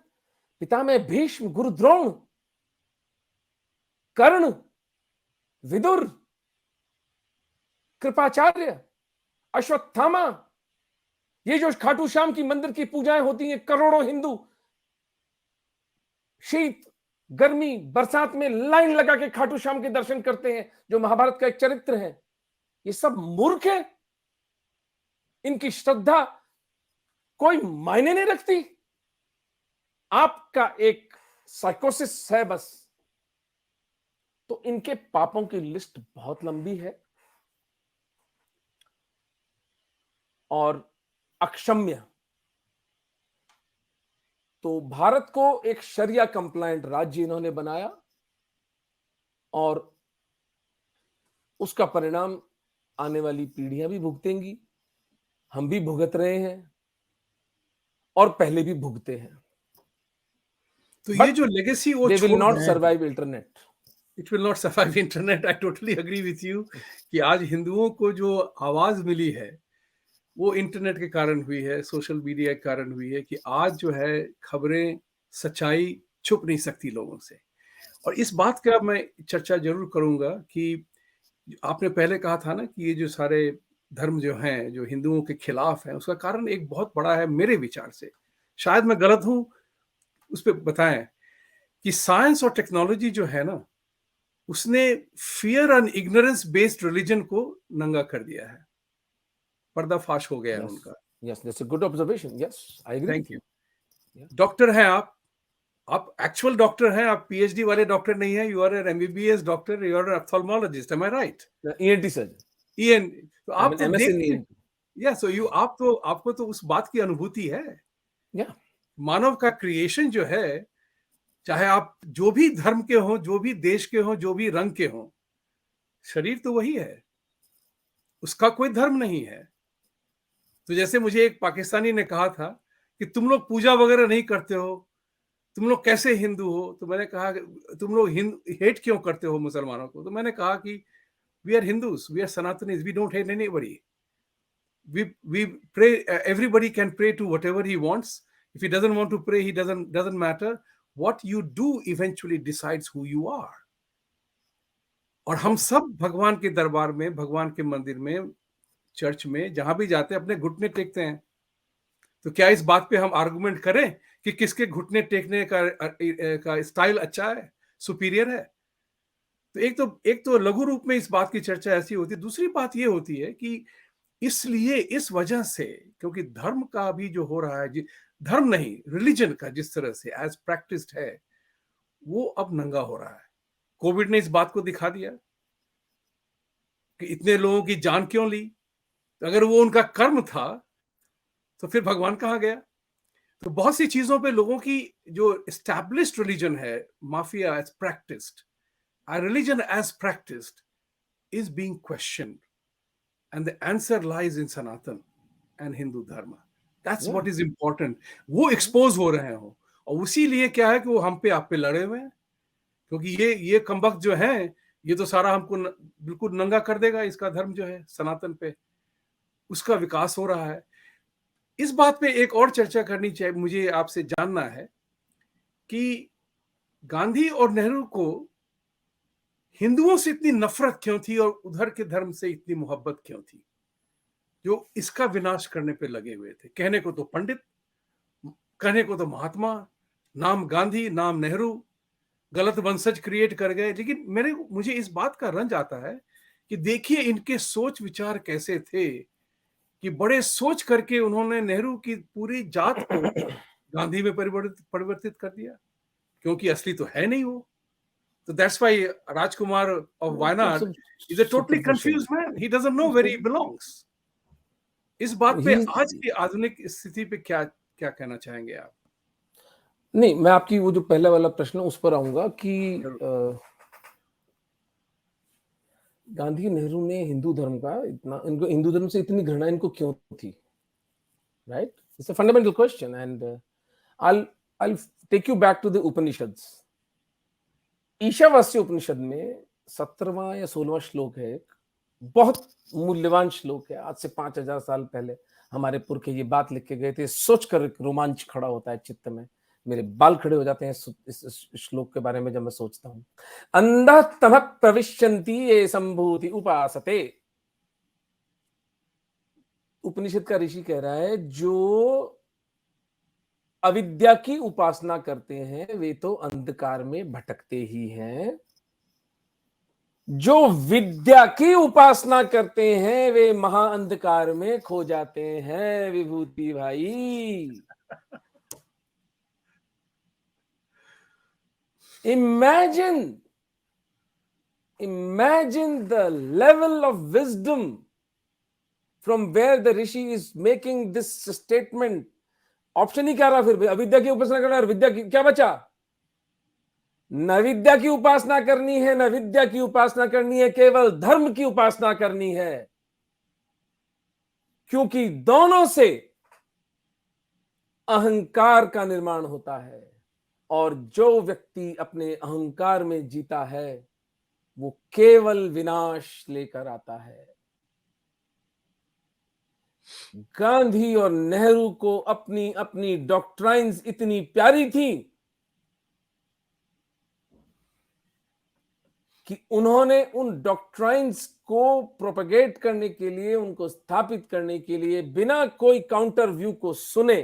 पितामह भीष्म, गुरु द्रोण, कर्ण, विदुर, कृपाचार्य, अश्वत्थामा, ये जो खाटू श्याम की मंदिर की पूजाएं होती हैं, करोड़ों हिंदू शीत, गर्मी, बरसात में लाइन लगा के खाटू श्याम के दर्शन करते हैं, जो महाभारत का एक चरित्र है, ये सब मूर्ख है? इनकी श्रद्धा कोई मायने नहीं रखती? आपका एक साइकोसिस है बस। तो इनके पापों की लिस्ट बहुत लंबी है और अक्षम्य। तो भारत को एक शरिया कंप्लायंट राज्य इन्होंने बनाया और उसका परिणाम आने वाली पीढ़ियां भी भुगतेंगी, हम भी भुगत रहे हैं और पहले भी भुगते हैं। तो ये जो लेगेसी वो they will छोड़ not रहे हैं, survive internet. It will not survive internet. I totally agree with you कि आज हिंदुओं को जो आवाज मिली है वो इंटरनेट के कारण हुई है, सोशल मीडिया के कारण हुई है कि आज जो है खबरें, सच्चाई छुप नहीं सकती लोगों से। और इस बात का मैं चर्चा जरूर करूंगा कि आपने पहले कहा था ना कि ये जो सारे धर्म जो हैं जो हिंदुओं के खिलाफ हैं, उसका कारण एक बहुत बड़ा है मेरे विचार से, शायद मैं गलत हूं, उस पर बताएं कि साइंस और टेक्नोलॉजी जो है ना, उसने fear and ignorance based religion को नंगा कर दिया है, पर्दाफाश हो गया है उनका। Yes, that's a good observation. Yes, I agree. Thank you. Doctor हैं आप एक्चुअल डॉक्टर हैं, आप पीएचडी वाले डॉक्टर नहीं है, you are an MBBS doctor, you are an ophthalmologist, am I right? ENT surgeon. EN, तो आप तो MS in देखते ENT. या सो यू आप तो आपको तो उस बात की अनुभूति है। Yeah. मानव का क्रिएशन जो है, चाहे आप जो भी धर्म के हों, जो भी देश के हों, जो भी रंग के हों, शरीर तो वही है, उसका कोई धर्म नहीं है। तो जैसे मुझे एक पाकिस्तानी ने कहा था कि तुम लोग पूजा वगैरह नहीं करते हो, तुम लोग कैसे हिंदू हो? तो मैंने कहा तुम लोग हेट क्यों करते हो मुसलमानों को? तो मैंने कहा कि we are Hindus, we are Sanatanis, we don't hate anybody, we pray, everybody can pray to whatever he wants. If he doesn't want to pray, he doesn't matter. What you do eventually decides who you are. और हम सब भगवान के दरबार में, भगवान के मंदिर में, चर्च में, जहां भी जाते हैं अपने घुटने टेकते हैं। तो क्या इस बात पे हम आर्गुमेंट करें कि किसके घुटने टेकने का स्टाइल अच्छा है, सुपीरियर है? तो एक तो लघु रूप में इस बात की चर्चा ऐसी होती है। दूसरी बात ये होती है कि इसलिए, इस वजह से, क्योंकि धर्म का भी जो हो रहा है, धर्म नहीं, रिलीजन का जिस तरह से एज प्रैक्टिस्ड है, वो अब नंगा हो रहा है। कोविड ने इस बात को दिखा दिया कि इतने लोगों की जान क्यों ली। तो अगर वो उनका कर्म था तो फिर भगवान कहाँ गया? तो बहुत सी चीजों पे लोगों की जो एस्टैब्लिश्ड रिलीजन है, mafia as practised, a religion as practiced is being questioned, and the answer lies in Sanatan and Hindu Dharma. That's what is important. वो expose हो रहे हो, और उसी लिए क्या है कि वो हम पे आप पे लड़े हुए हैं, क्योंकि ये कमबख्त जो है, ये तो सारा हमको बिल्कुल नंगा कर देगा। इसका धर्म जो है सनातन पे, उसका विकास हो रहा है। इस बात पे एक और चर्चा करनी चाहिए, मुझे आपसे जानना है कि गांधी और नेहरू को हिंदुओं से इतनी नफरत क्यों थी और उधर के धर्म से इतनी मोहब्बत क्यों थी, जो इसका विनाश करने पे लगे हुए थे? कहने को तो पंडित, कहने को तो महात्मा, नाम गांधी, नाम नेहरू, गलत वंशज क्रिएट कर गए। लेकिन मुझे इस बात का रंज आता है कि देखिए इनके सोच विचार कैसे थे कि बड़े सोच करके उन्होंने नेहरू की पूरी जात को गांधी में परिवर्तित कर दिया, क्योंकि असली तो है नहीं वो। So that's why Rajkumar of Wayanad is a totally confused man. He doesn't know where he belongs. इस बात पे आज की आधुनिक स्थिति पे क्या क्या कहना चाहेंगे आप? नहीं, मैं आपकी वो जो पहला वाला प्रश्न उस पर आऊंगा कि गांधी नेहरू ने हिंदू धर्म का इतना, इनको हिंदू धर्म से इतनी घृणा इनको क्यों थी, right? It's a fundamental question and I'll take you back to the Upanishads. Ishavasya Upanishad में 17वां या 16वां श्लोक है, एक बहुत मूल्यवान श्लोक है। आज से 5000 साल पहले हमारे पुरखे ये बात लिख के गए थे। सोचकर एक रोमांच खड़ा होता है चित्त में, मेरे बाल खड़े हो जाते हैं इस श्लोक के बारे में जब मैं सोचता हूं। अंधा तमः प्रविशन्ति ये संभूति उपासते। उपनिषद का ऋषि कह रहा है जो अविद्या की उपासना करते हैं वे तो अंधकार में भटकते ही हैं, जो विद्या की उपासना करते हैं वे महाअंधकार में खो जाते हैं। विभूति भाई, imagine the level of wisdom from where the rishi is making this statement. Option ही क्या रहा फिर? अविद्या की उपासना करना और विद्या की क्या बचा? न विद्या की उपासना करनी है, न विद्या की उपासना करनी है, केवल धर्म की उपासना करनी है, क्योंकि दोनों से अहंकार का निर्माण होता है और जो व्यक्ति अपने अहंकार में जीता है वो केवल विनाश लेकर आता है। गांधी और नेहरू को अपनी अपनी डॉक्ट्राइन्स इतनी प्यारी थी कि उन्होंने उन डॉक्ट्राइन्स को प्रोपेगेट करने के लिए, उनको स्थापित करने के लिए बिना कोई काउंटर व्यू को सुने,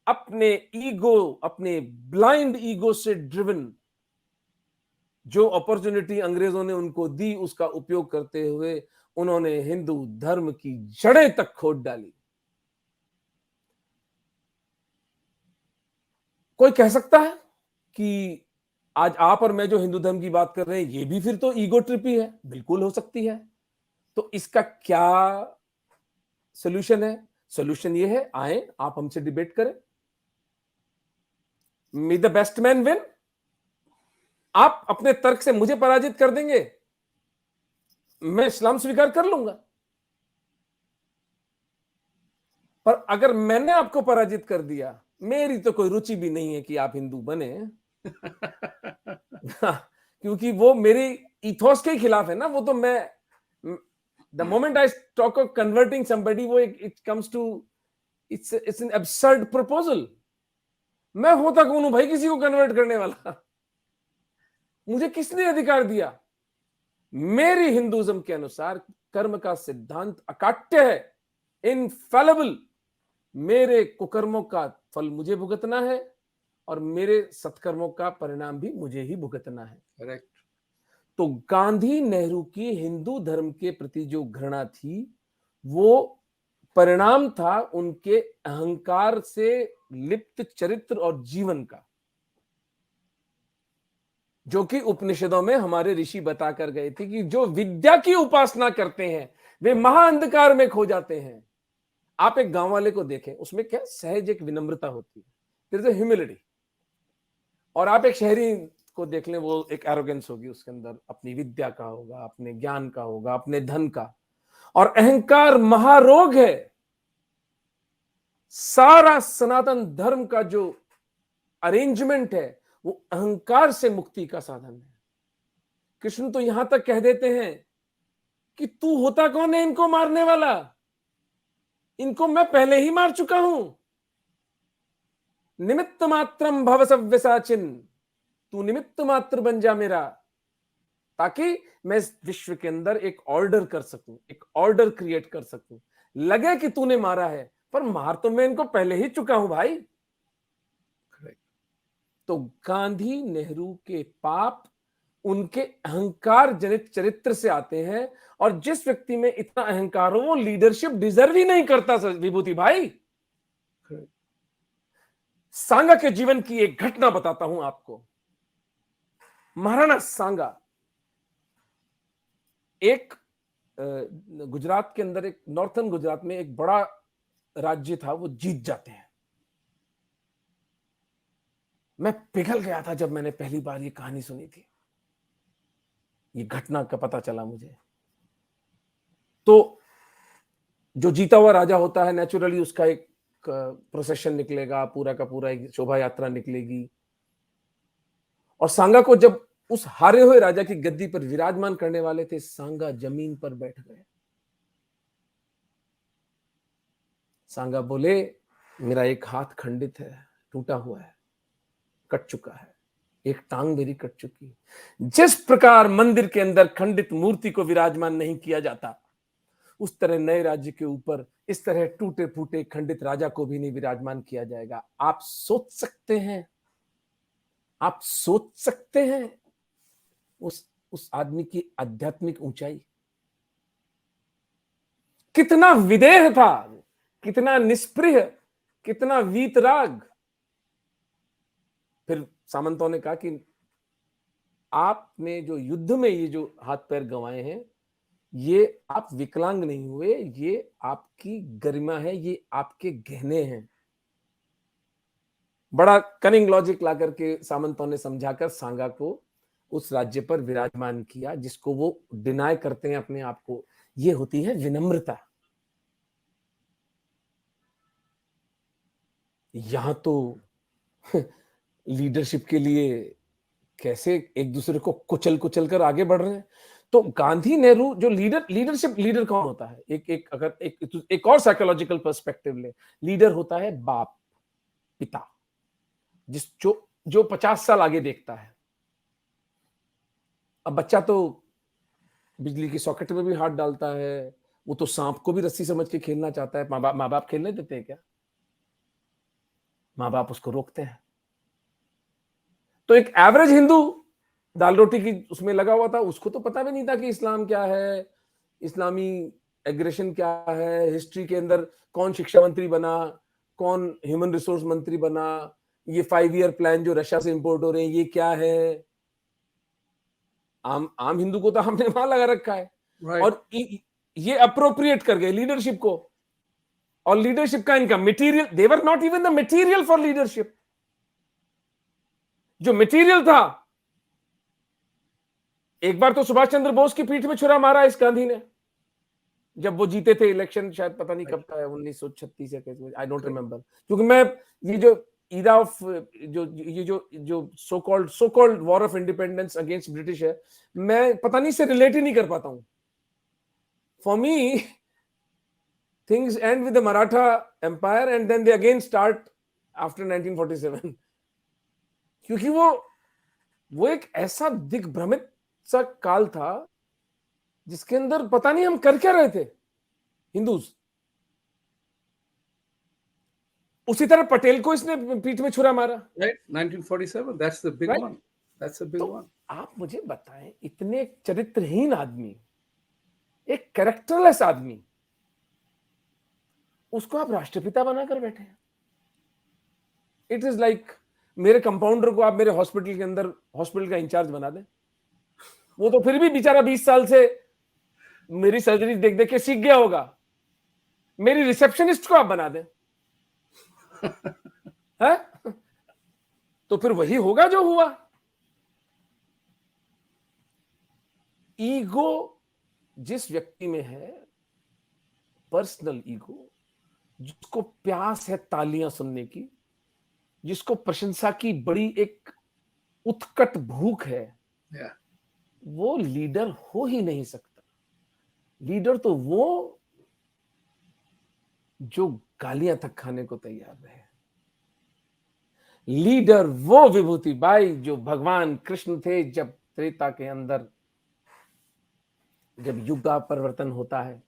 अपने ईगो, अपने ब्लाइंड ईगो से ड्रिवन जो अपॉर्चुनिटी अंग्रेजों ने उनको दी उसका उपयोग करते हुए उन्होंने हिंदू धर्म की जड़ें तक खोद डाली। कोई कह सकता है कि आज आप और मैं जो हिंदू धर्म की बात कर रहे हैं ये भी फिर तो ईगो ट्रिप ही है। बिल्कुल हो सकती है। तो इसका क्या सॉल्यूशन है? सॉल्यूशन ये है, आए आप हमसे डिबेट करें, मे द बेस्ट मैन विन। आप अपने तर्क से मुझे पराजित कर देंगे, मैं इस्लाम स्वीकार कर लूंगा। पर अगर मैंने आपको पराजित कर दिया, मेरी तो कोई रुचि भी नहीं है कि आप हिंदू बने क्योंकि वो मेरे इथोस के खिलाफ है ना। वो तो मैं, the moment I talk of converting somebody, वो it comes to, it's an absurd proposal. मैं होता कौन हूं भाई किसी को कन्वर्ट करने वाला? मुझे किसने अधिकार दिया? मेरी हिंदुइज्म के अनुसार कर्म का सिद्धांत अकाट्य है, इनफेलेबल। मेरे कुकर्मों का फल मुझे भुगतना है और मेरे सत्कर्मों का परिणाम भी मुझे ही भुगतना है। करेक्ट। तो गांधी नेहरू की हिंदू धर्म के प्रति जो घृणा थी वो परिणाम था उनके अहंकार से लिप्त चरित्र और जीवन का, जो कि उपनिषदों में हमारे ऋषि बताकर गए थे कि जो विद्या की उपासना करते हैं वे महाअंधकार में खो जाते हैं। आप एक गांव वाले को देखें, उसमें क्या सहज एक विनम्रता होती है, देयर इज अ ह्यूमिलिटी। और आप एक शहरी को देख लें, वो एक एरोगेंस होगी उसके अंदर, अपनी विद्या का होगा, अपने ज्ञान का होगा, अपने धन का। और अहंकार महारोग है। सारा सनातन धर्म का जो अरेंजमेंट है वो अहंकार से मुक्ति का साधन है। कृष्ण तो यहां तक कह देते हैं कि तू होता कौन है इनको मारने वाला? इनको मैं पहले ही मार चुका हूं। निमित्त मात्रम भव सव्यसाचिन, तू निमित्त मात्र बन जा मेरा, ताकि मैं इस विश्व के अंदर एक ऑर्डर कर सकूं, एक ऑर्डर क्रिएट कर सकूं। लगे कि तूने मारा है, पर मार तो मैं इनको पहले ही चुका हूं भाई। तो गांधी नेहरू के पाप उनके अहंकार जनित चरित्र से आते हैं, और जिस व्यक्ति में इतना अहंकार हो वो लीडरशिप डिजर्व ही नहीं करता। विभूति भाई, सांगा के जीवन की एक घटना बताता हूं आपको। महाराणा सांगा एक गुजरात के अंदर, एक नॉर्थर्न गुजरात में एक बड़ा राज्य था, वो जीत जाते हैं। मैं पिघल गया था जब मैंने पहली बार ये कहानी सुनी थी, ये घटना का पता चला मुझे। तो जो जीता हुआ राजा होता है, नेचुरली उसका एक प्रोसेशन निकलेगा, पूरा का पूरा एक शोभा यात्रा निकलेगी, और सांगा को जब उस हारे हुए राजा की गद्दी पर विराजमान करने वाले थे, सांगा जमीन पर बैठ गए। सांगा बोले, मेरा एक हाथ खंडित है, टूटा हुआ है, कट चुका है, एक टांग मेरी कट चुकी। जिस प्रकार मंदिर के अंदर खंडित मूर्ति को विराजमान नहीं किया जाता, उस तरह नए राज्य के ऊपर इस तरह टूटे फूटे खंडित राजा को भी नहीं विराजमान किया जाएगा। आप सोच सकते हैं, आप सोच सकते हैं उस आदमी की आध्यात्मिक ऊंचाई, कितना विदेह था, कितना निष्प्रिय, कितना वीतराग। फिर सामंतों ने कहा कि आपने जो युद्ध में ये जो हाथ पैर गंवाए हैं, ये आप विकलांग नहीं हुए, ये आपकी गरिमा है, ये आपके गहने हैं। बड़ा कनिंग लॉजिक ला करके सामंतों ने समझाकर सांगा को उस राज्य पर विराजमान किया, जिसको वो डिनाय करते हैं अपने आप को। ये होती है विनम्रता। यहां तो लीडरशिप के लिए कैसे एक दूसरे को कुचल कुचल कर आगे बढ़ रहे हैं। तो गांधी नेहरू जो लीडरशिप लीडर कौन होता है? अगर एक और साइकोलॉजिकल पर्सपेक्टिव ले, लीडर होता है बाप, पिता, जो 50 साल आगे देखता है। अब बच्चा तो बिजली की सॉकेट में भी हाथ डालता है, वो तो सांप को भी रस्सी समझ के खेलना चाहता है। माँ बाप खेलने देते हैं क्या? माँ बाप उसको रोकते हैं। तो एक एवरेज हिंदू दाल रोटी की उसमें लगा हुआ था, उसको तो पता भी नहीं था कि इस्लाम क्या है, इस्लामी एग्रेशन क्या है, हिस्ट्री के अंदर कौन शिक्षा मंत्री बना, कौन ह्यूमन रिसोर्स मंत्री बना, ये 5 ईयर प्लान जो रशिया से इंपोर्ट हो रहे हैं ये क्या है। आम हिंदू को तो हमने वहां लगा रखा है। Right. और ये अप्रोप्रिएट कर गए लीडरशिप को, और लीडरशिप का इनका material, they were not even the material for leadership. जो मटेरियल था, एक बार तो सुभाष चंद्र बोस की पीठ में छुरा मारा इस गांधी ने, जब वो जीते थे इलेक्शन, शायद पता नहीं कब का है, 1936 या कैसे, आई डोंट रिमेंबर। क्योंकि मैं ये जो ईरा ऑफ जो so called war of independence against British है, मैं पता नहीं से रिलेट ही नहीं कर पाता हूं। For me things end with the Maratha empire and then they again start after 1947। क्योंकि वो एक ऐसा दिग्भ्रमित सा काल था जिसके अंदर पता नहीं हम कर क्या रहे थे हिंदूज। उसी तरह पटेल को इसने पीठ में छुरा मारा, Right, 1947, that's the big Right. one. That's the big तो one. आप मुझे बताएं, इतने चरित्रहीन आदमी, एक कैरेक्टरलेस आदमी, उसको आप राष्ट्रपिता बनाकर बैठे हैं। इट इज लाइक मेरे कंपाउंडर को आप मेरे हॉस्पिटल के अंदर हॉस्पिटल का इंचार्ज बना दें। वो तो फिर भी बेचारा 20 साल से मेरी सर्जरी देख देख के सीख गया होगा। मेरी रिसेप्शनिस्ट को आप बना दें है? तो फिर वही होगा जो हुआ। ईगो जिस व्यक्ति में है, पर्सनल ईगो, जिसको प्यास है तालियां सुनने की, जिसको प्रशंसा की बड़ी एक उत्कट भूख है, Yeah. वो लीडर हो ही नहीं सकता। लीडर तो वो जो गालियां तक खाने को तैयार रहे। लीडर वो विभूति बाई जो भगवान कृष्ण थे जब त्रेता के अंदर, जब युग परिवर्तन होता है,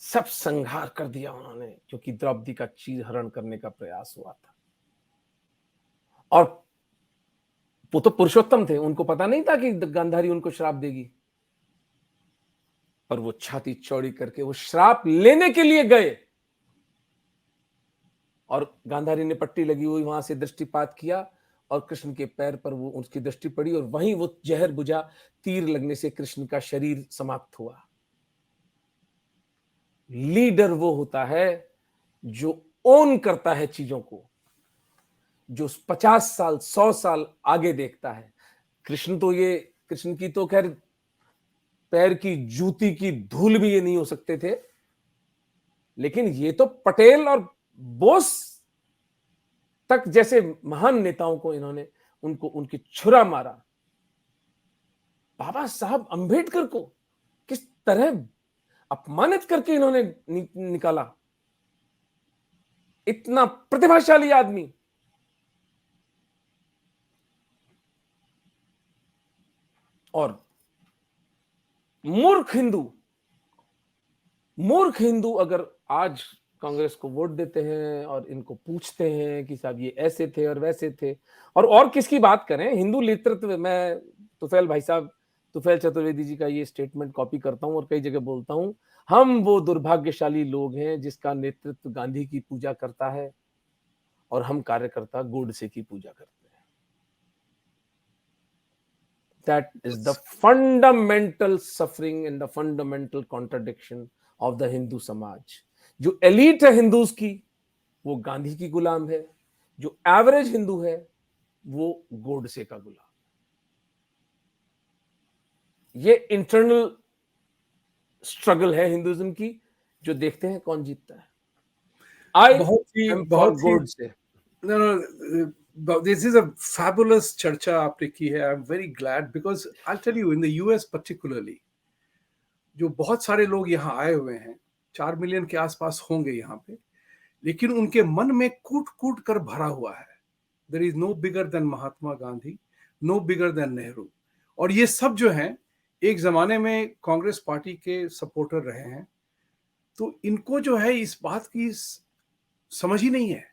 सब संहार कर दिया उन्होंने, क्योंकि द्रौपदी का चीर हरण करने का प्रयास हुआ था। और वो तो पुरुषोत्तम थे, उनको पता नहीं था कि गांधारी उनको श्राप देगी, पर वो छाती चौड़ी करके वो श्राप लेने के लिए गए। और गांधारी ने पट्टी लगी हुई वहां से दृष्टिपात किया और कृष्ण के पैर पर वो उसकी दृष्टि पड़ी और वहीं वो जहर बुझा, तीर लगने से कृष्ण का शरीर समाप्त हुआ। लीडर वो होता है जो ओन करता है चीजों को, जो 50 साल 100 साल आगे देखता है। कृष्ण की तो खैर पैर की जूती की धूल भी ये नहीं हो सकते थे, लेकिन ये तो पटेल और बोस तक जैसे महान नेताओं को इन्होंने उनकी छुरा मारा। बाबा साहब अंबेडकर को किस तरह अपमानित करके इन्होंने निकाला। इतना प्रतिभाशाली आदमी, और मूर्ख हिंदू अगर आज कांग्रेस को वोट देते हैं और इनको पूछते हैं कि साहब ये ऐसे थे और वैसे थे, और किसकी बात करें, हिंदू नेतृत्व, मैं तुफैल चतुर्वेदी जी का ये स्टेटमेंट कॉपी करता हूं और कई जगह बोलता हूं, हम वो दुर्भाग्यशाली लोग हैं जिसका नेतृत्व गांधी की पूजा करता है और हम कार्यकर्ता गोडसे की पूजा करते हैं। That is the fundamental suffering and the fundamental contradiction of the Hindu समाज। जो एलिट है हिंदूज की, वो गांधी की गुलाम है, जो एवरेज हिंदू है वो गोडसे का गुलाम। ये इंटरनल स्ट्रगल है हिंदुइज्म की, जो देखते हैं कौन जीतता है। I am for Godse. No, no, this is a fabulous चर्चा आपने की है. I'm very glad because I'll tell you, in the US particularly, जो बहुत सारे लोग यहाँ आए हुए हैं, 4 मिलियन के आसपास होंगे यहाँ पे, लेकिन उनके मन में कूट कूट कर भरा हुआ है. There is no bigger than Mahatma Gandhi, no bigger than Nehru. और ये सब जो हैं, एक जमाने में कांग्रेस पार्टी के सपोर्टर रहे हैं, तो इनको जो है इस बात की समझ ही नहीं है.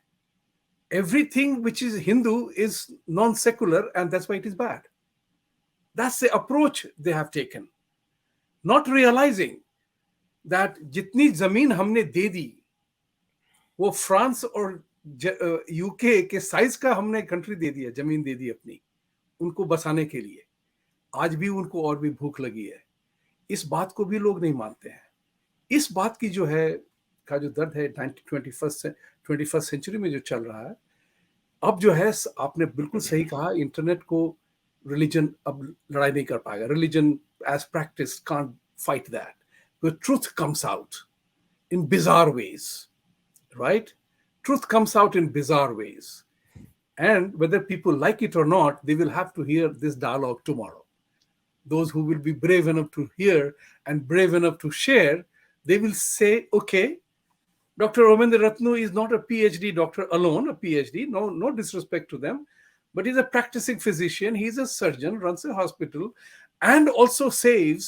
Everything which is Hindu is non-secular, and that's why it is bad. That's the approach they have taken, not realizing that जितनी जमीन हमने दे दी, वो फ्रांस और यूके के साइज का हमने कंट्री दे दिया, जमीन दे दी अपनी उनको बसाने के लिए. आज भी उनको और भी भूख लगी है. इस बात को भी लोग नहीं मानते हैं. इस बात की जो है का जो दर्द है 21st सेंचुरी में जो चल रहा है, अब जो है, आपने बिल्कुल सही कहा, इंटरनेट को रिलीजन अब लड़ाई नहीं कर पाएगा. Religion as practice can't fight that. The truth comes out in bizarre ways, right? Truth comes out in bizarre ways. And whether people like it or not, they will have to hear this dialogue tomorrow. Those who will be brave enough to hear and brave enough to share, they will say, okay, Dr. Ramendra Ratnu is not a PhD doctor alone, a PhD, no disrespect to them, but he's a practicing physician, he's a surgeon, runs a hospital, and also saves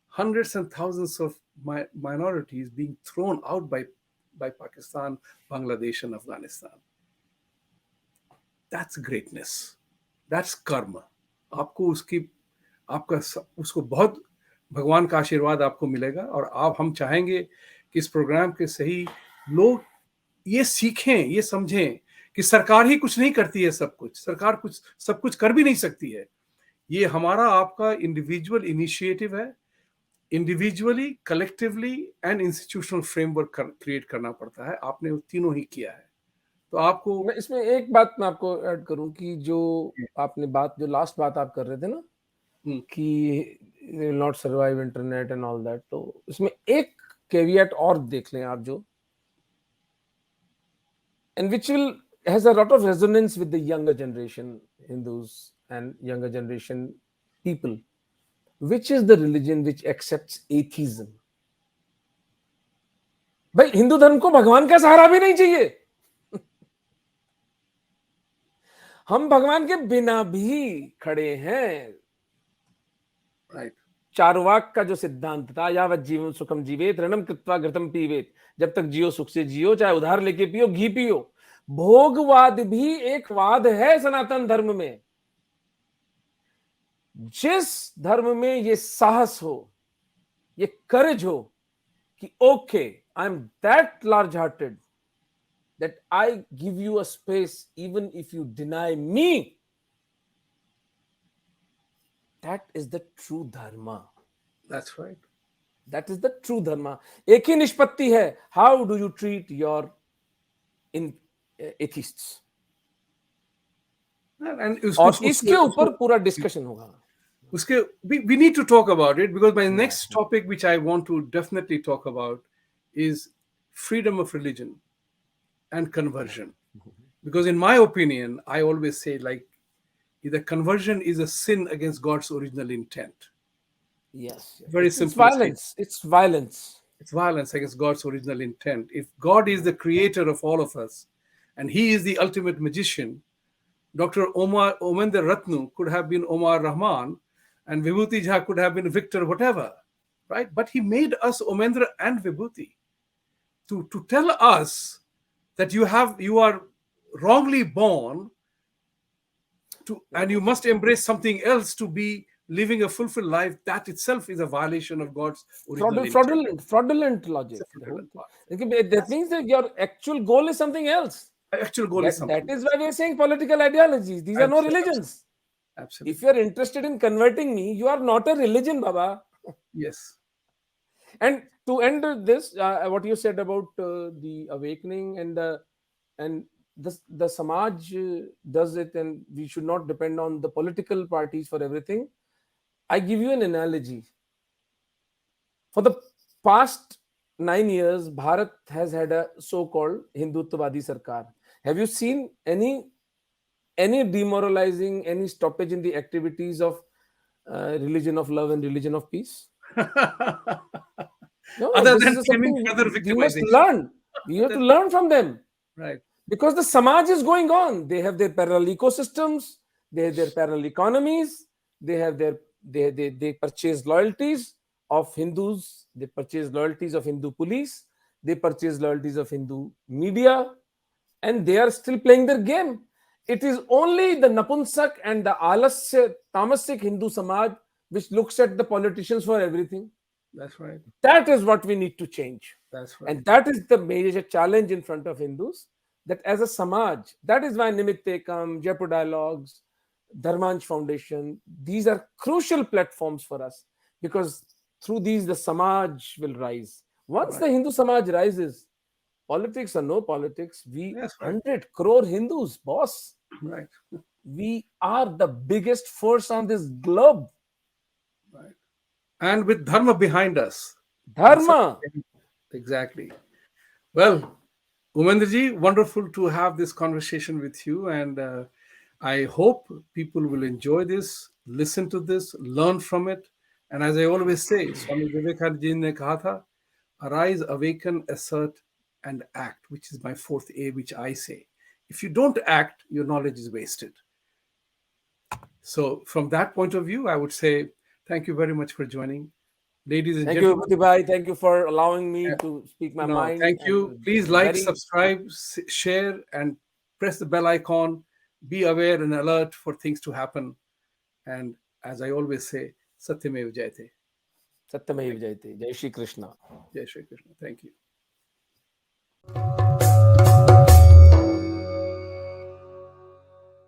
hundreds and thousands of minorities being thrown out by Pakistan, Bangladesh, and Afghanistan. That's greatness. That's karma. आपका उसको बहुत भगवान का आशीर्वाद आपको मिलेगा. और हम चाहेंगे कि इस प्रोग्राम के सही लोग ये सीखें, ये समझें कि सरकार ही कुछ नहीं करती है. सरकार सब कुछ कर भी नहीं सकती है. ये हमारा आपका इंडिविजुअल इनिशिएटिव है. Individually, collectively and institutional framework create करना पड़ता है. आपने वो तीनों ही किया है. तो आपको मैं इसमें एक बात मैं आपको ऐड करूं कि जो आपने जो लास्ट बात आप कर रहे थे ना, कि not survive internet and all that, तो इसमें एक कैवियट और देख लें आप, जो and which will has a lot of resonance with the younger generation Hindus and younger generation people. Which is the religion which accepts atheism? भाई, हिंदू धर्म को भगवान का सहारा भी नहीं चाहिए. हम भगवान के बिना भी खड़े हैं. राइट. चार्वाक का जो सिद्धांत था, यावत जीवन सुखम जीवेत ऋणम कृत्वा घृतम पीवेत, जब तक जियो सुख से जियो, चाहे उधार लेके पियो, घी पियो. भोगवाद भी एक वाद है सनातन धर्म में. जिस धर्म में ये साहस हो, ये करेज हो कि okay, I am that large hearted that I give you a space even if you deny me. That is the true dharma. That's right. That is the true dharma. एक ही निष्पत्ति है. How do you treat your atheists? And और इसके ऊपर पूरा discussion होगा. we need to talk about it, because my next topic which I want to definitely talk about is freedom of religion and conversion. Because in my opinion, I always say, like, the conversion is a sin against God's original intent. Yes. Very It's simple. violence. It's violence. It's violence against God's original intent. If God is the creator of all of us, and He is the ultimate magician, Dr. Omender Ratnu could have been Omar Rahman, and Vibhuti Jha could have been Victor whatever, right? But He made us Omendra and Vibhuti to tell us that you are wrongly born, and you must embrace something else to be living a fulfilled life. That itself is a violation of God's original intent. Fraudulent logic. That means that your actual goal is something else. Actual goal is something. That is why we are saying political ideologies. These are no religions. Absolutely. If you are interested in converting me, you are not a religion, Baba. Yes. And to end this, what you said about the awakening and the Samaj does it, and we should not depend on the political parties for everything. I give you an analogy. For the past 9 years, Bharat has had a so-called Hindutvadi Sarkar. Have you seen any demoralizing, any stoppage in the activities of religion of love and religion of peace? No, other this than is claiming something further we must victimization. learn. We have to learn from them. Right. Because the Samaj is going on. They have their parallel ecosystems, they have their parallel economies, they purchase loyalties of Hindus, they purchase loyalties of Hindu police, they purchase loyalties of Hindu media, and they are still playing their game. It is only the Napunsak and the Alasya Tamasik Hindu Samaj which looks at the politicians for everything. That's right. That is what we need to change. That's right. And that is the major challenge in front of Hindus, that as a Samaj, that is why Nimitte Ekam, Jaipur Dialogues, Dharmansh Foundation, these are crucial platforms for us, because through these the Samaj will rise. Once the Hindu Samaj rises, politics or no politics, we 100 crore Hindus, boss. Right. We are the biggest force on this globe. Right. And with dharma behind us. Dharma. Exactly. Well, Umendraji, wonderful to have this conversation with you, and I hope people will enjoy this, listen to this, learn from it. And as I always say, Swami Vivekananda ji ne kaha tha, arise, awaken, assert, and act, which is my fourth A, which I say. If you don't act, your knowledge is wasted. So from that point of view, I would say thank you very much for joining. Ladies and gentlemen. Thank you, Bhai. Thank you for allowing me to speak my mind. Thank you. Please like, subscribe, share, and press the bell icon. Be aware and alert for things to happen. And as I always say, Satyamev Jayate. Satyamev Jayate. Jai Shri Krishna. Jai Shri Krishna. Thank you.